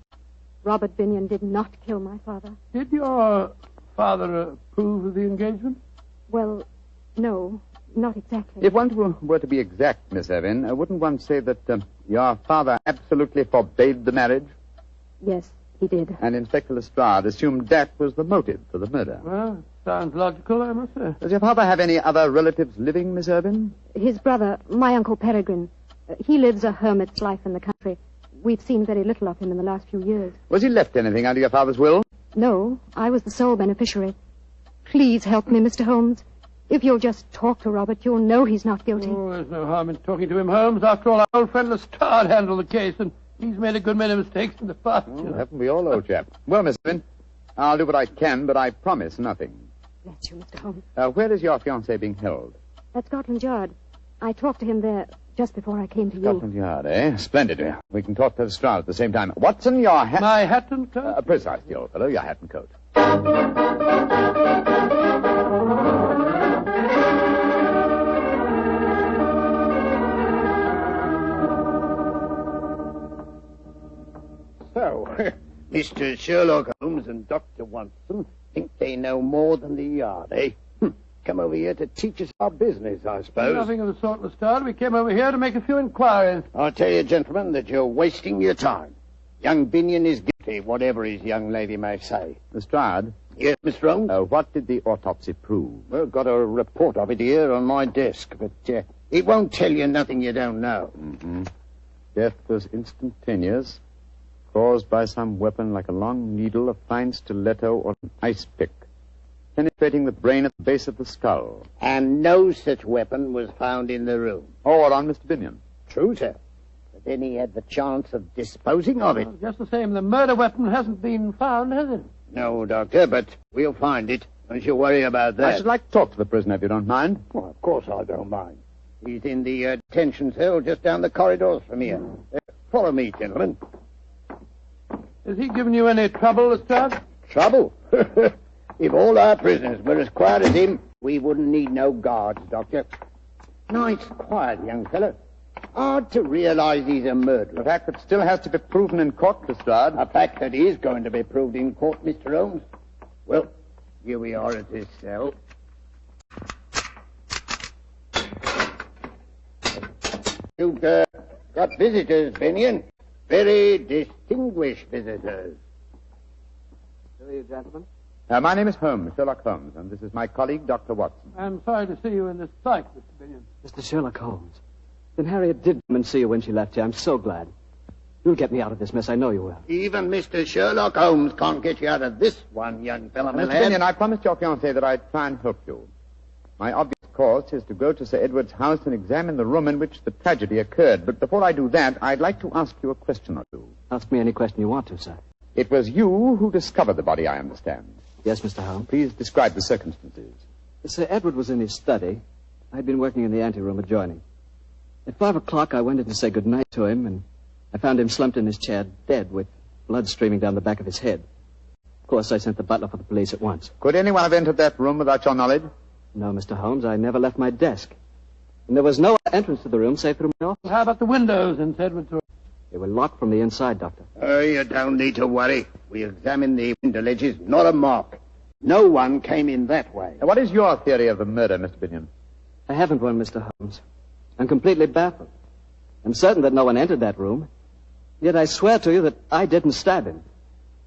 Robert Binion did not kill my father. Did your father approve of the engagement? Well, no, not exactly. If one were to be exact, Miss Irving, wouldn't one say that your father absolutely forbade the marriage? Yes, he did. And Inspector Lestrade assumed that was the motive for the murder. Well, sounds logical, I must say. Does your father have any other relatives living, Miss Irving? His brother, my Uncle Peregrine. He lives a hermit's life in the country. We've seen very little of him in the last few years. Was he left anything under your father's will? No, I was the sole beneficiary. Please help me, Mr. Holmes. If you'll just talk to Robert, you'll know he's not guilty. Oh, there's no harm in talking to him, Holmes. After all, our old friend Lestrade handled the case, and he's made a good many mistakes in the past. Haven't we all, old chap? Well, Miss Evans, I'll do what I can, but I promise nothing. Bless you, Mr. Holmes. Where is your fiancé being held? At Scotland Yard. I talked to him there just before I came to Scotland Yard, eh? Splendid. We can talk to Lestrade at the same time. Watson, your hat... My hat and coat? Precisely, old fellow, your hat and coat. So, Mr. Sherlock Holmes and Dr. Watson think they know more than the Yard, eh? Come over here to teach us our business, I suppose. Nothing of the sort, Lestrade. We came over here to make a few inquiries. I'll tell you, gentlemen, that you're wasting your time. Young Binion is guilty, whatever his young lady may say. Lestrade? Yes, Mr. Holmes? What did the autopsy prove? Well, got a report of it here on my desk, but it won't tell you nothing you don't know. Mm-hmm. Death was instantaneous, caused by some weapon like a long needle, a fine stiletto, or an ice pick, penetrating the brain at the base of the skull. And no such weapon was found in the room. Or on Mr. Binion. True, sir. But then he had the chance of disposing of it. Well, just the same, the murder weapon hasn't been found, has it? No, Doctor, but we'll find it. Don't you worry about that. I should like to talk to the prisoner, if you don't mind. Well, of course I don't mind. He's in the detention cell just down the corridors from here. Follow me, gentlemen. Has he given you any trouble, Lestrade? Trouble? If all our prisoners were as quiet as him, we wouldn't need no guards, Doctor. Nice, quiet young fellow. Hard to realize he's a murderer. A fact that still has to be proven in court, Lestrade. A fact that is going to be proved in court, Mr. Holmes. Well, here we are at this cell. You've got visitors, Binion. Very distinguished visitors. Who are you, gentlemen? My name is Holmes, Sherlock Holmes, and this is my colleague, Dr. Watson. I'm sorry to see you in this plight, Mr. Binion. Mr. Sherlock Holmes. Then Harriet did come and see you when she left you. I'm so glad. You'll get me out of this mess. I know you will. Even Mr. Sherlock Holmes can't get you out of this one, young fellow. Mr. Binion, I promised your fiancé that I'd try and help you. My obvious course is to go to Sir Edward's house and examine the room in which the tragedy occurred. But before I do that, I'd like to ask you a question or two. Ask me any question you want to, sir. It was you who discovered the body, I understand. Yes, Mr. Holmes. Please describe the circumstances. Sir Edward was in his study. I'd been working in the anteroom adjoining. At 5 o'clock, I went in to say good night to him, and I found him slumped in his chair, dead, with blood streaming down the back of his head. Of course, I sent the butler for the police at once. Could anyone have entered that room without your knowledge? No, Mr. Holmes, I never left my desk. And there was no entrance to the room save through my office. How about the windows in Edward's room? They were locked from the inside, Doctor. You don't need to worry. We examined the window ledges, not a mark. No one came in that way. Now, what is your theory of the murder, Mr. Binion? I haven't one, Mr. Holmes. I'm completely baffled. I'm certain that no one entered that room. Yet I swear to you that I didn't stab him.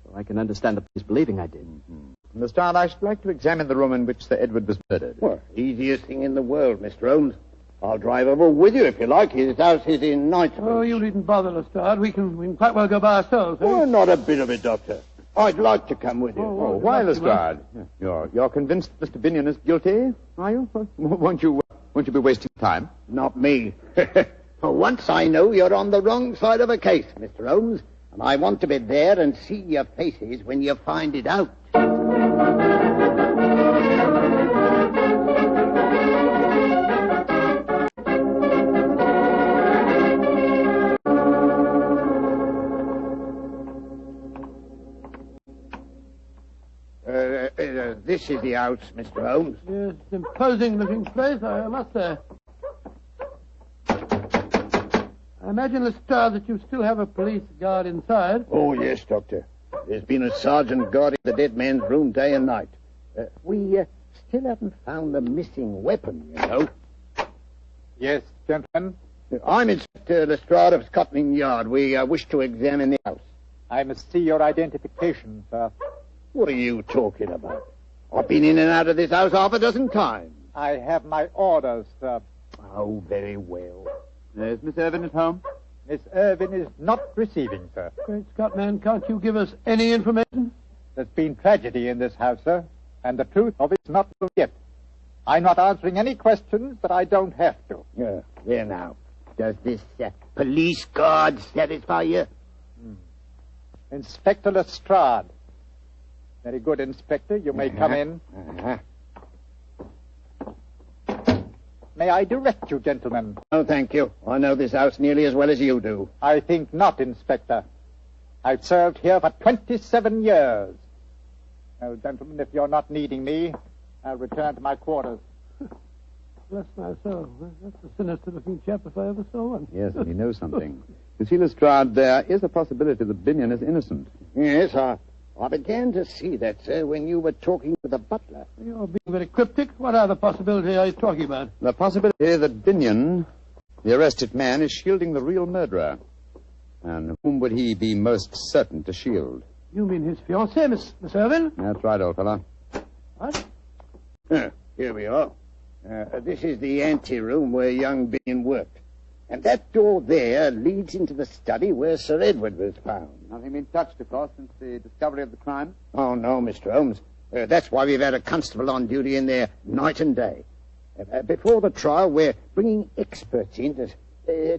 So I can understand the police believing I did. Mm-hmm. Lestrade, I should like to examine the room in which Sir Edward was murdered. Well, easiest thing in the world, Mr. Holmes. I'll drive over with you if you like. His house is in Knightsbridge. Oh, you needn't bother, Lestrade. We can quite well go by ourselves. Eh? Oh, not a bit of it, Doctor. I'd like to come with you. Oh, why, Lestrade? You're convinced Mr. Binion is guilty, are you? Won't you be wasting time? Not me. For once I know you're on the wrong side of a case, Mr. Holmes, and I want to be there and see your faces when you find it out. This is the house, Mr. Holmes. Yes, it's an imposing-looking place, I must say. I imagine, Lestrade, that you still have a police guard inside. Oh, yes, Doctor. There's been a sergeant guarding the dead man's room day and night. We still haven't found the missing weapon, you know. Yes, gentlemen? I'm Inspector Lestrade of Scotland Yard. We wish to examine the house. I must see your identification, sir. What are you talking about? I've been in and out of this house half a dozen times. I have my orders, sir. Oh, very well. Is Miss Irvin at home? Miss Irvin is not receiving, sir. Great Scott, man, can't you give us any information? There's been tragedy in this house, sir. And the truth of it's not known yet. I'm not answering any questions that I don't have to. There now. Does this police guard satisfy you? Inspector Lestrade. Very good, Inspector. You may come in. May I direct you, gentlemen? Oh, thank you. I know this house nearly as well as you do. I think not, Inspector. I've served here for 27 years. Well, gentlemen, if you're not needing me, I'll return to my quarters. Bless my soul. That's a sinister-looking chap if I ever saw one. Yes, and he knows something. You see, Lestrade, there is a possibility that Binion is innocent. Yes, I began to see that, sir, when you were talking to the butler. You're being very cryptic. What other possibility are you talking about? The possibility that Binion, the arrested man, is shielding the real murderer. And whom would he be most certain to shield? You mean his fiancée, Miss Irvin? That's right, old fellow. What? Here we are. This is the anteroom where young Binion worked. And that door there leads into the study where Sir Edward was found. Nothing been touched, of course, since the discovery of the crime? Oh, no, Mr. Holmes. That's why we've had a constable on duty in there night and day. Before the trial, we're bringing experts in to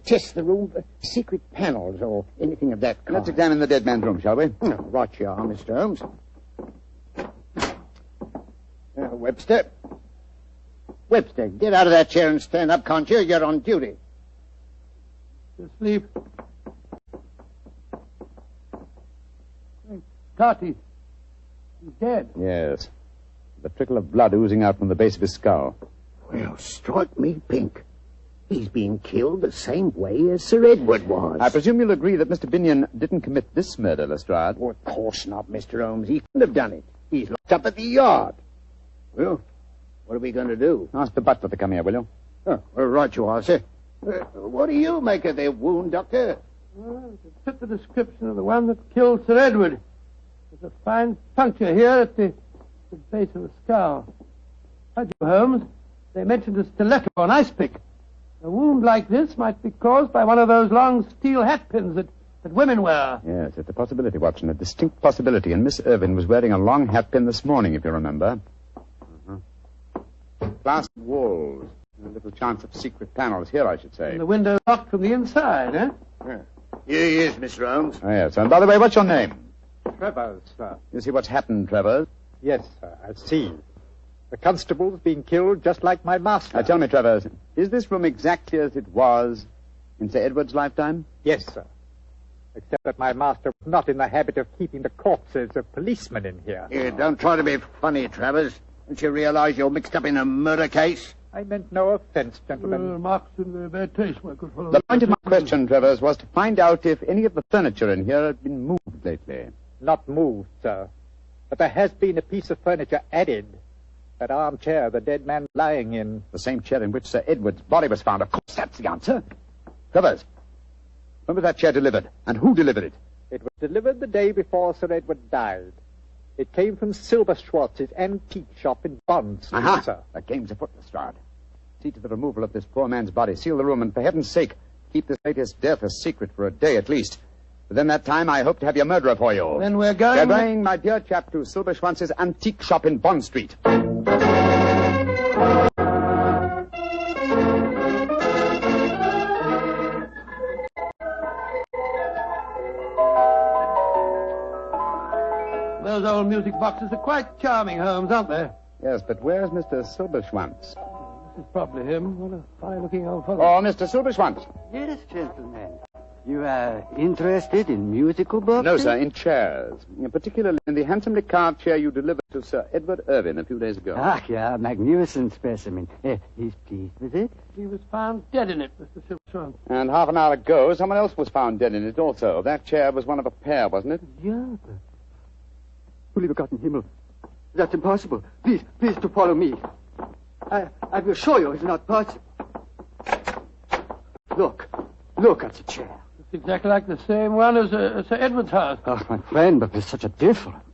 test the room for secret panels or anything of that kind. Let's examine the dead man's room, shall we? Right you are, Mr. Holmes. Webster, get out of that chair and stand up, can't you? You're on duty. Asleep. Carty. He's dead. Yes. The trickle of blood oozing out from the base of his skull. Well, strike me pink. He's been killed the same way as Sir Edward was. I presume you'll agree that Mr. Binion didn't commit this murder, Lestrade. Oh, of course not, Mr. Holmes. He couldn't have done it. He's locked up at the yard. Well, what are we going to do? Ask the butler to come here, will you? Oh, well, right you are, sir. What do you make of their wound, Doctor? Well, it fit the description of the one that killed Sir Edward. There's a fine puncture here at the base of the skull. Had you, Holmes? They mentioned a stiletto or an ice pick. A wound like this might be caused by one of those long steel hat pins that women wear. Yes, it's a possibility, Watson, a distinct possibility. And Miss Irvin was wearing a long hat pin this morning, if you remember. Glass walls. A little chance of secret panels here, I should say. And the window locked from the inside, eh? Yeah. Here he is, Mr. Holmes. Oh, yes. And by the way, what's your name? Travers, sir. You see what's happened, Travers? Yes, sir, I see. The constable's been killed just like my master. Tell me, Travers, is this room exactly as it was in Sir Edward's lifetime? Yes, sir. Except that my master was not in the habit of keeping the corpses of policemen in here. Here, don't try to be funny, Travers. Don't you realize you're mixed up in a murder case? I meant no offense, gentlemen. Marks in the bad taste, my good fellow. The point of my question, Travers, was to find out if any of the furniture in here had been moved lately. Not moved, sir. But there has been a piece of furniture added. That armchair the dead man lying in. The same chair in which Sir Edward's body was found. Of course, that's the answer. Travers, when was that chair delivered? And who delivered it? It was delivered the day before Sir Edward died. It came from Silver Schwartz's antique shop in Bond Street, sir. The game's afoot, Lestrade. See to the removal of this poor man's body. Seal the room, and for heaven's sake, keep this latest death a secret for a day at least. Within that time, I hope to have your murderer for you. Then we're going... We're going, my dear chap, to Silver Schwanz's antique shop in Bond Street. Those old music boxes are quite charming, Holmes, aren't they? Yes, but where's Mr. Silberschwanz? This is probably him. What a fine-looking old fellow. Oh, Mr. Silberschwanz. Yes, gentlemen. You are interested in musical boxes? No, sir, in chairs. Particularly in the handsomely carved chair you delivered to Sir Edward Irvin a few days ago. Ah, yeah, magnificent specimen. He's pleased with it? He was found dead in it, Mr. Silverschwanz. And half an hour ago, someone else was found dead in it also. That chair was one of a pair, wasn't it? Yeah, but... Lieber Gott im Himmel. That's impossible. Please to follow me. I will show you it's not possible. Look at the chair. It's exactly like the same one as Sir Edward's house. Oh, my friend, but there's such a difference.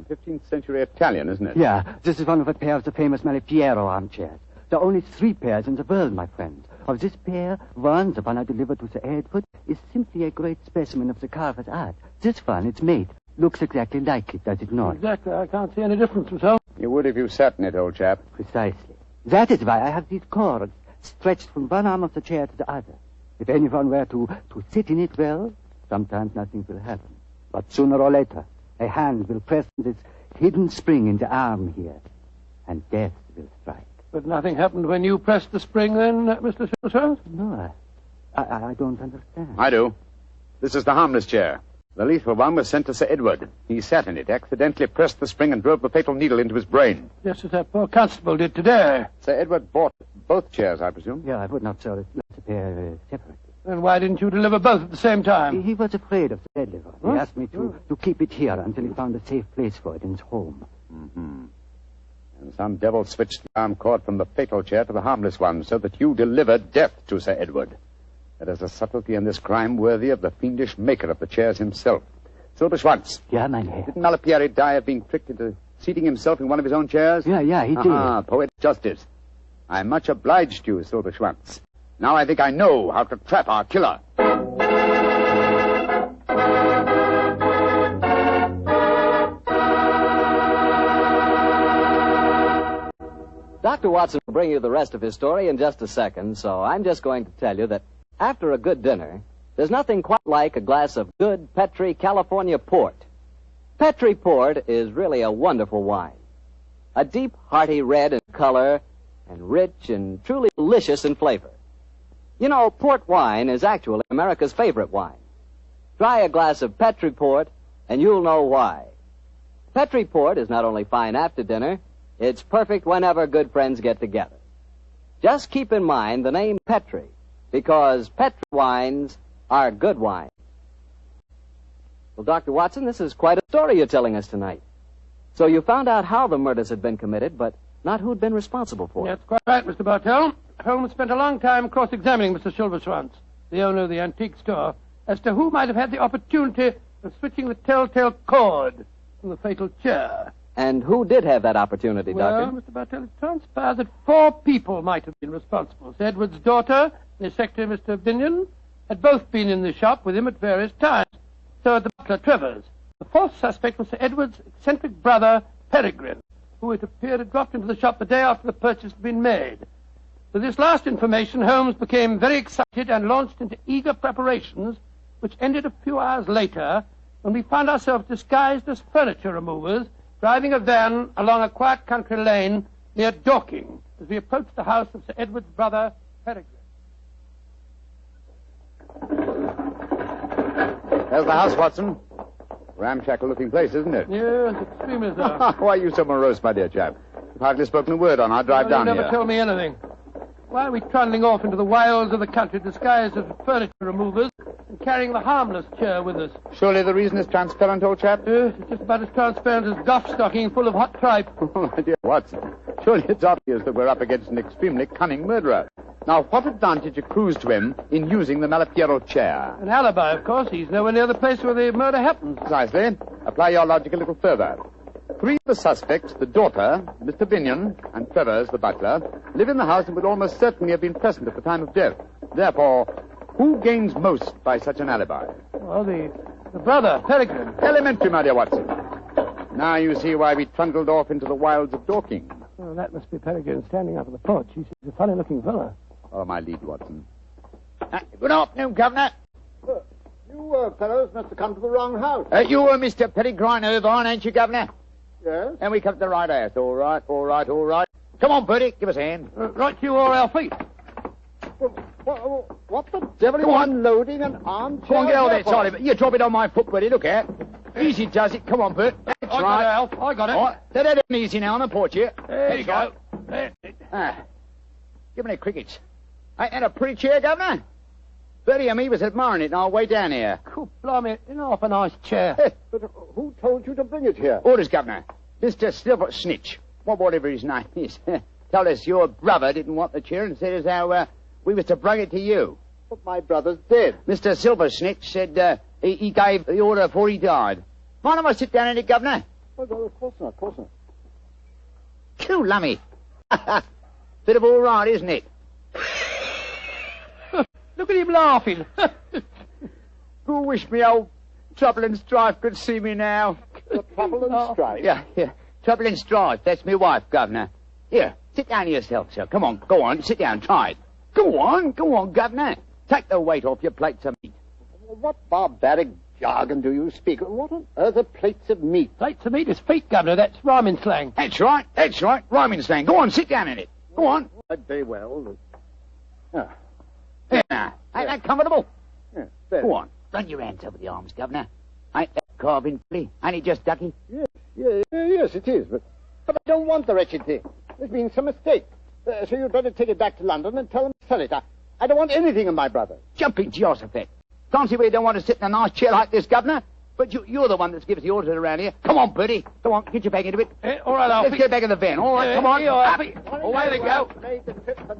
15th century Italian, isn't it? Yeah, this is one of a pair of the famous Malipiero armchairs. There are only 3 pairs in the world, my friend. Of this pair, one, the one I delivered to Sir Edward, is simply a great specimen of the carver's art. This one, its mate, looks exactly like it, does it not? Exactly. I can't see any difference myself. You would if you sat in it, old chap. Precisely. That is why I have these cords stretched from one arm of the chair to the other. If anyone were to sit in it, well, sometimes nothing will happen. But sooner or later, a hand will press this hidden spring in the arm here, and death will strike. But nothing happened when you pressed the spring then, Mr. Silverstone? No, I don't understand. I do. This is the harmless chair. The lethal one was sent to Sir Edward. He sat in it, accidentally pressed the spring, and drove the fatal needle into his brain. Just as that poor constable did today. Sir Edward bought both chairs, I presume? Yeah, I would not sell it. Let's appear separately. Then why didn't you deliver both at the same time? He was afraid of the deadly one. He asked me to keep it here until he found a safe place for it in his home. Mm-hmm. And some devil switched the arm cord from the fatal chair to the harmless one, so that you delivered death to Sir Edward. There is a subtlety in this crime worthy of the fiendish maker of the chairs himself. Silberschwanz. Yeah, mein Herr. Didn't Malapieri die of being tricked into seating himself in one of his own chairs? Yeah, he did. Poetic justice. I'm much obliged to you, Silberschwanz. Now I think I know how to trap our killer. Dr. Watson will bring you the rest of his story in just a second, so I'm just going to tell you that after a good dinner, there's nothing quite like a glass of good Petri California port. Petri port is really a wonderful wine. A deep, hearty red in color and rich and truly delicious in flavor. You know, port wine is actually America's favorite wine. Try a glass of Petri port and you'll know why. Petri port is not only fine after dinner, it's perfect whenever good friends get together. Just keep in mind the name Petri, because Petri wines are good wine. Well, Dr. Watson, this is quite a story you're telling us tonight. So you found out how the murders had been committed, but not who'd been responsible for it. That's quite right, Mr. Bartell. Holmes spent a long time cross-examining Mr. Silverschwanz, the owner of the antique store, as to who might have had the opportunity of switching the telltale cord from the fatal chair. And who did have that opportunity, Well, Doctor? Mr. Bartell, it transpired that 4 people might have been responsible. Sir Edward's daughter and his secretary, Mr. Binion, had both been in the shop with him at various times. So had the butler, Travers. The 4th suspect was Sir Edward's eccentric brother, Peregrine, who it appeared had dropped into the shop the day after the purchase had been made. With this last information, Holmes became very excited and launched into eager preparations, which ended a few hours later when we found ourselves disguised as furniture removers, driving a van along a quiet country lane near Dorking as we approached the house of Sir Edward's brother, Peregrine. There's the house, Watson. Ramshackle-looking place, isn't it? Yes, extremely so. Why are you so morose, my dear chap? You've hardly spoken a word on our drive down You here. never tell me anything. Why are we trundling off into the wilds of the country disguised as furniture removers and carrying the harmless chair with us? Surely the reason is transparent, old chap? Yes, it's just about as transparent as Gough stocking full of hot tripe. Oh, my dear Watson, surely it's obvious that we're up against an extremely cunning murderer. Now, what advantage accrues to him in using the Malapiero chair? An alibi, of course. He's nowhere near the place where the murder happened. Precisely. Apply your logic a little further. 3 of the suspects, the daughter, Mr. Binion, and Travers, the butler, live in the house and would almost certainly have been present at the time of death. Therefore, who gains most by such an alibi? Well, the brother, Peregrine. Elementary, my dear Watson. Now you see why we trundled off into the wilds of Dorking. Well, that must be Peregrine standing up on the porch. He's a funny-looking fellow. Oh, my lead, Watson. Good afternoon, Governor. You fellows must have come to the wrong house. You were Mr. Peregrine Irvine, ain't you, Governor? Yes? And we come to the right house. All right. Come on, Bertie, give us a hand. Right to you or our feet. What the devil are you unloading an armchair? Come on, get on there, for? Charlie. You drop it on my foot, Bertie. Look out. Easy does it. Come on, Bert. That's I got right. it, Alf. I got it. All right. Let that in easy now on the porch here. There you That's go. right. There. Give me the crickets. Ain't that a pretty chair, Governor? Bertie and me was admiring it on our way down here. Cool, blimey, you know, off a nice chair. But who told you to bring it here? Orders, Governor. Mr. Silver Snitch, whatever his name is, told us your brother didn't want the chair and said as how we was to bring it to you. But my brother's dead. Mr. Silver Snitch said he gave the order before he died. Mind if I sit down in it, Governor? Oh, no, of course not. Cool, lummy. Bit of all right, isn't it? Look at him laughing. Who wish me old trouble and strife could see me now? The trouble and strife? Yeah. Trouble in strife. That's me wife, Governor. Here, sit down yourself, sir. Come on, go on. Sit down, try it. Go on, Governor. Take the weight off your plates of meat. What barbaric jargon do you speak? What on earth are plates of meat? Plates of meat is feet, Governor. That's rhyming slang. That's right. Rhyming slang. Go on, sit down in it. Go on. Very well. There now. Ain't that comfortable? Yeah, Go on. Run your hands over the arms, Governor. Ain't that carving pretty? Ain't it just ducky? Yes, it is. But I don't want the wretched thing. There's been some mistake. So you'd better take it back to London and tell them to sell it. I don't want anything of my brother. Jumping Jehoshaphat. Can't see where you don't want to sit in a nice chair like this, Governor. But you're the one that gives the orders around here. Come on, Bertie. Come on, get your back into it. All right, Alfie. Let's get back in the van. All right, come on. Alfie. Away they go.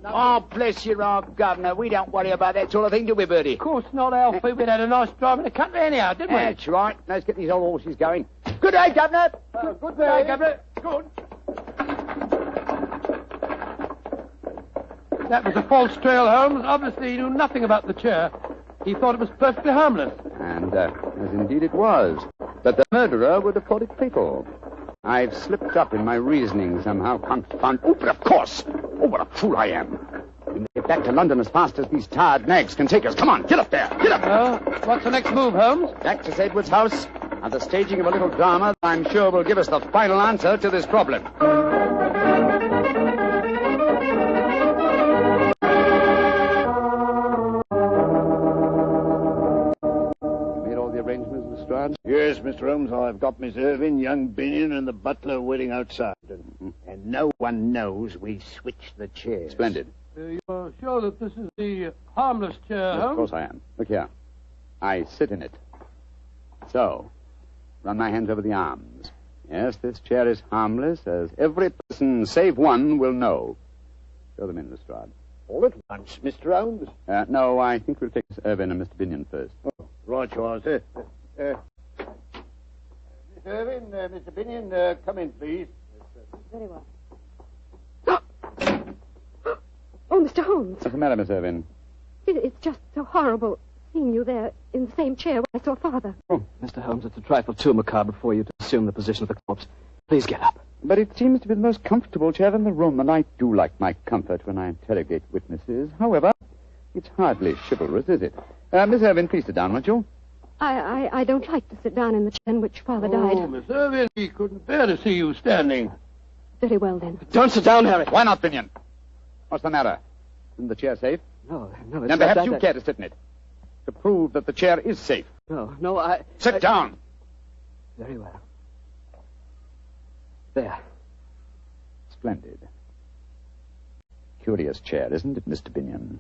Oh, bless your heart, Governor. We don't worry about that sort of thing, do we, Bertie? Of course not, Alfie. We'd had a nice drive in the country anyhow, didn't we? That's right. Let's get these old horses going. Good day, Governor. Good day, Governor. Good. That was a false trail, Holmes. Obviously, he knew nothing about the chair. He thought it was perfectly harmless. And, as indeed it was. But the murderer would have thought it fatal. I've slipped up in my reasoning somehow. Confound. Oh, but of course. Oh, what a fool I am. We must get back to London as fast as these tired nags can take us. Come on, get up there. Get up. Well, what's the next move, Holmes? Back to Edward's house and the staging of a little drama that I'm sure will give us the final answer to this problem. Yes, Mr. Holmes, I've got Miss Irving, young Binion, and the butler waiting outside. And no one knows we switched the chairs. Splendid. You're sure that this is the harmless chair, Holmes? Of course I am. Look here. I sit in it. So, run my hands over the arms. Yes, this chair is harmless, as every person, save one, will know. Show them in, Lestrade. All at once, Mr. Holmes? No, I think we'll take Miss Irving and Mr. Binion first. Oh, right you are, sir. Miss Irving, Mr. Binion, come in, please. Very well. Oh, Mr. Holmes. What's the matter, Miss Irving? It's just so horrible seeing you there in the same chair where I saw Father. Oh, Mr. Holmes, it's a trifle too macabre for you to assume the position of the corpse. Please get up. But it seems to be the most comfortable chair in the room, and I do like my comfort when I interrogate witnesses. However, it's hardly chivalrous, is it? Miss Irving, please sit down, won't you? I don't like to sit down in the chair in which Father died. Oh, Miss Irving, he couldn't bear to see you standing. Very well, then. Don't sit down, Harry. Why not, Binion? What's the matter? Isn't the chair safe? No, it's then perhaps you care to sit in it. To prove that the chair is safe. No, Sit down. Very well. There. Splendid. Curious chair, isn't it, Mr. Binion?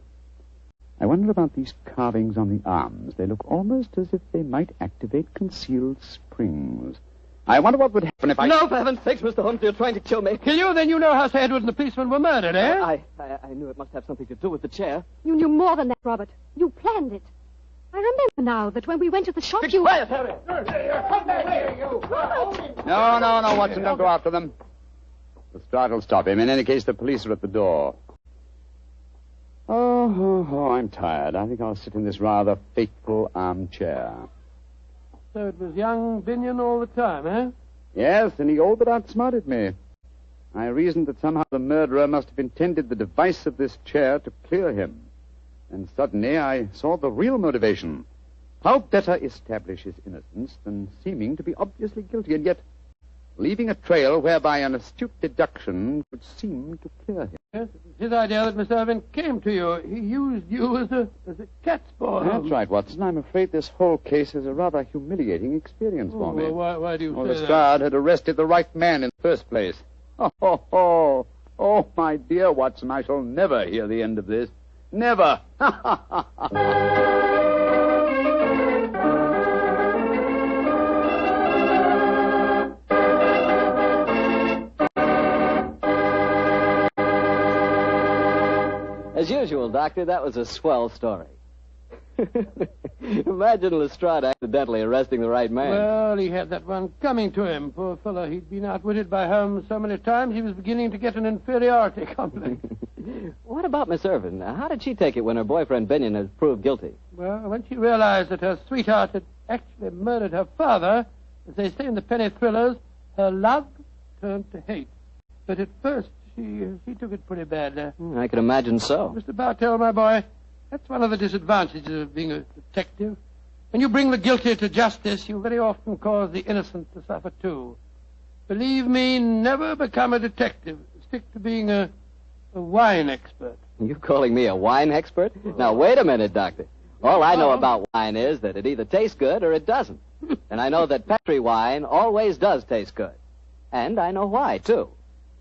I wonder about these carvings on the arms. They look almost as if they might activate concealed springs. I wonder what would happen if I... No, for heaven's sakes, Mr. Holmes, you're trying to kill me. Kill you? Then you know how Sir Edward and the policeman were murdered, eh? I knew it must have something to do with the chair. You knew more than that, Robert. You planned it. I remember now that when we went to the shop, you... Quiet, Harry! Come back here, you! No, Watson, don't go after them. The Lestrade will stop him. In any case, the police are at the door. Oh, I'm tired. I think I'll sit in this rather fateful armchair. So it was young Binion all the time, eh? Yes, and he all but outsmarted me. I reasoned that somehow the murderer must have intended the device of this chair to clear him. And suddenly I saw the real motivation. How better establish his innocence than seeming to be obviously guilty, and yet leaving a trail whereby an astute deduction could seem to clear him. Yes, it was his idea that Mr. Irving came to you. He used you as a cat's paw. That's right, Watson. I'm afraid this whole case is a rather humiliating experience for me. Well, why do you say Lestrade had arrested the right man in the first place. Oh, my dear Watson, I shall never hear the end of this. Never. As usual, Doctor, that was a swell story. Imagine Lestrade accidentally arresting the right man. Well, he had that one coming to him. Poor fellow, he'd been outwitted by Holmes so many times he was beginning to get an inferiority complex. What about Miss Irving? How did she take it when her boyfriend Binion had proved guilty? Well, when she realized that her sweetheart had actually murdered her father, as they say in the penny thrillers, her love turned to hate. But at first, she took it pretty bad. I can imagine so. Mr. Bartell, my boy, that's one of the disadvantages of being a detective. When you bring the guilty to justice, you very often cause the innocent to suffer too. Believe me, never become a detective. Stick to being a wine expert. You calling me a wine expert? Now, wait a minute, Doctor. All I know about wine is that it either tastes good or it doesn't. And I know that Petri wine always does taste good. And I know why, too.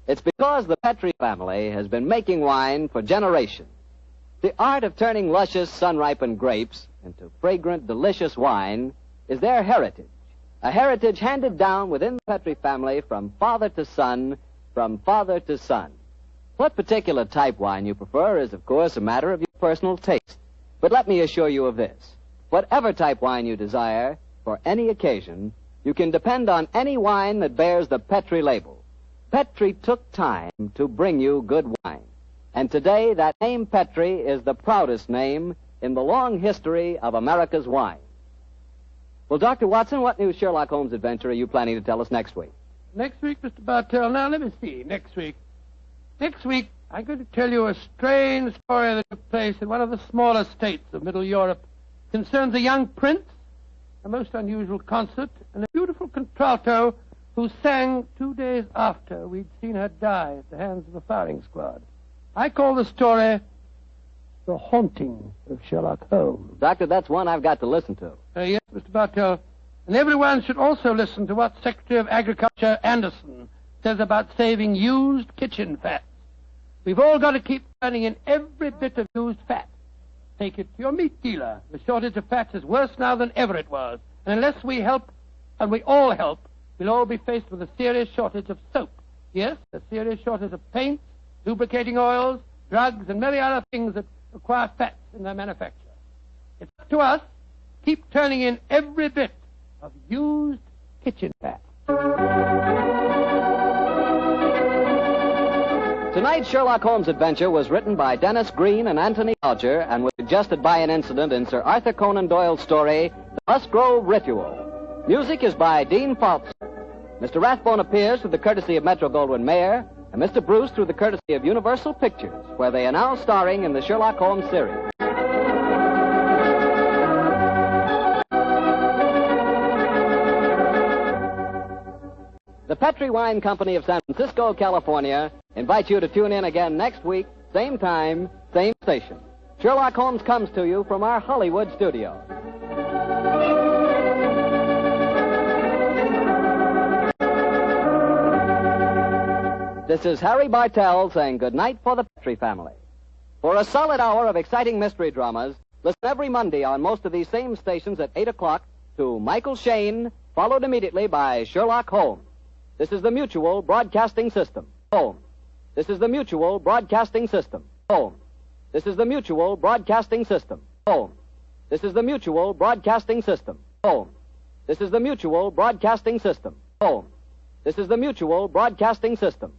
It's because the Petri family has been making wine for generations. The art of turning luscious, sun-ripened grapes into fragrant, delicious wine is their heritage. A heritage handed down within the Petri family from father to son, from father to son. What particular type wine you prefer is, of course, a matter of your personal taste. But let me assure you of this. Whatever type wine you desire, for any occasion, you can depend on any wine that bears the Petri label. Petri took time to bring you good wine. And today, that name Petri is the proudest name in the long history of America's wine. Well, Dr. Watson, what new Sherlock Holmes adventure are you planning to tell us next week? Next week, Mr. Bartell. Now, let me see. Next week, I'm going to tell you a strange story that took place in one of the smaller states of Middle Europe. It concerns a young prince, a most unusual concert, and a beautiful contralto who sang 2 days after we'd seen her die at the hands of the firing squad. I call the story The Haunting of Sherlock Holmes. Doctor, that's one I've got to listen to. Yes, Mr. Bartell. And everyone should also listen to what Secretary of Agriculture Anderson says about saving used kitchen fats. We've all got to keep turning in every bit of used fat. Take it to your meat dealer. The shortage of fats is worse now than ever it was. And unless we help, and we all help, we'll all be faced with a serious shortage of soap. Yes, a serious shortage of paints, lubricating oils, drugs, and many other things that require fats in their manufacture. It's up to us. Keep turning in every bit of used kitchen fat. Tonight's Sherlock Holmes adventure was written by Dennis Green and Anthony Alger and was suggested by an incident in Sir Arthur Conan Doyle's story, The Musgrove Ritual. Music is by Dean Faulkner. Mr. Rathbone appears through the courtesy of Metro-Goldwyn-Mayer, and Mr. Bruce through the courtesy of Universal Pictures, where they are now starring in the Sherlock Holmes series. The Petri Wine Company of San Francisco, California, invites you to tune in again next week, same time, same station. Sherlock Holmes comes to you from our Hollywood studio. This is Harry Bartell saying goodnight for the Petri family. For a solid hour of exciting mystery dramas, listen every Monday on most of these same stations at 8 o'clock to Michael Shayne, followed immediately by Sherlock Holmes. This is the Mutual Broadcasting System. Holmes. This is the Mutual Broadcasting System. Holmes. This is the Mutual Broadcasting System. Holmes. This is the Mutual Broadcasting System. Holmes. This is the Mutual Broadcasting System. Holmes. This is the Mutual Broadcasting System.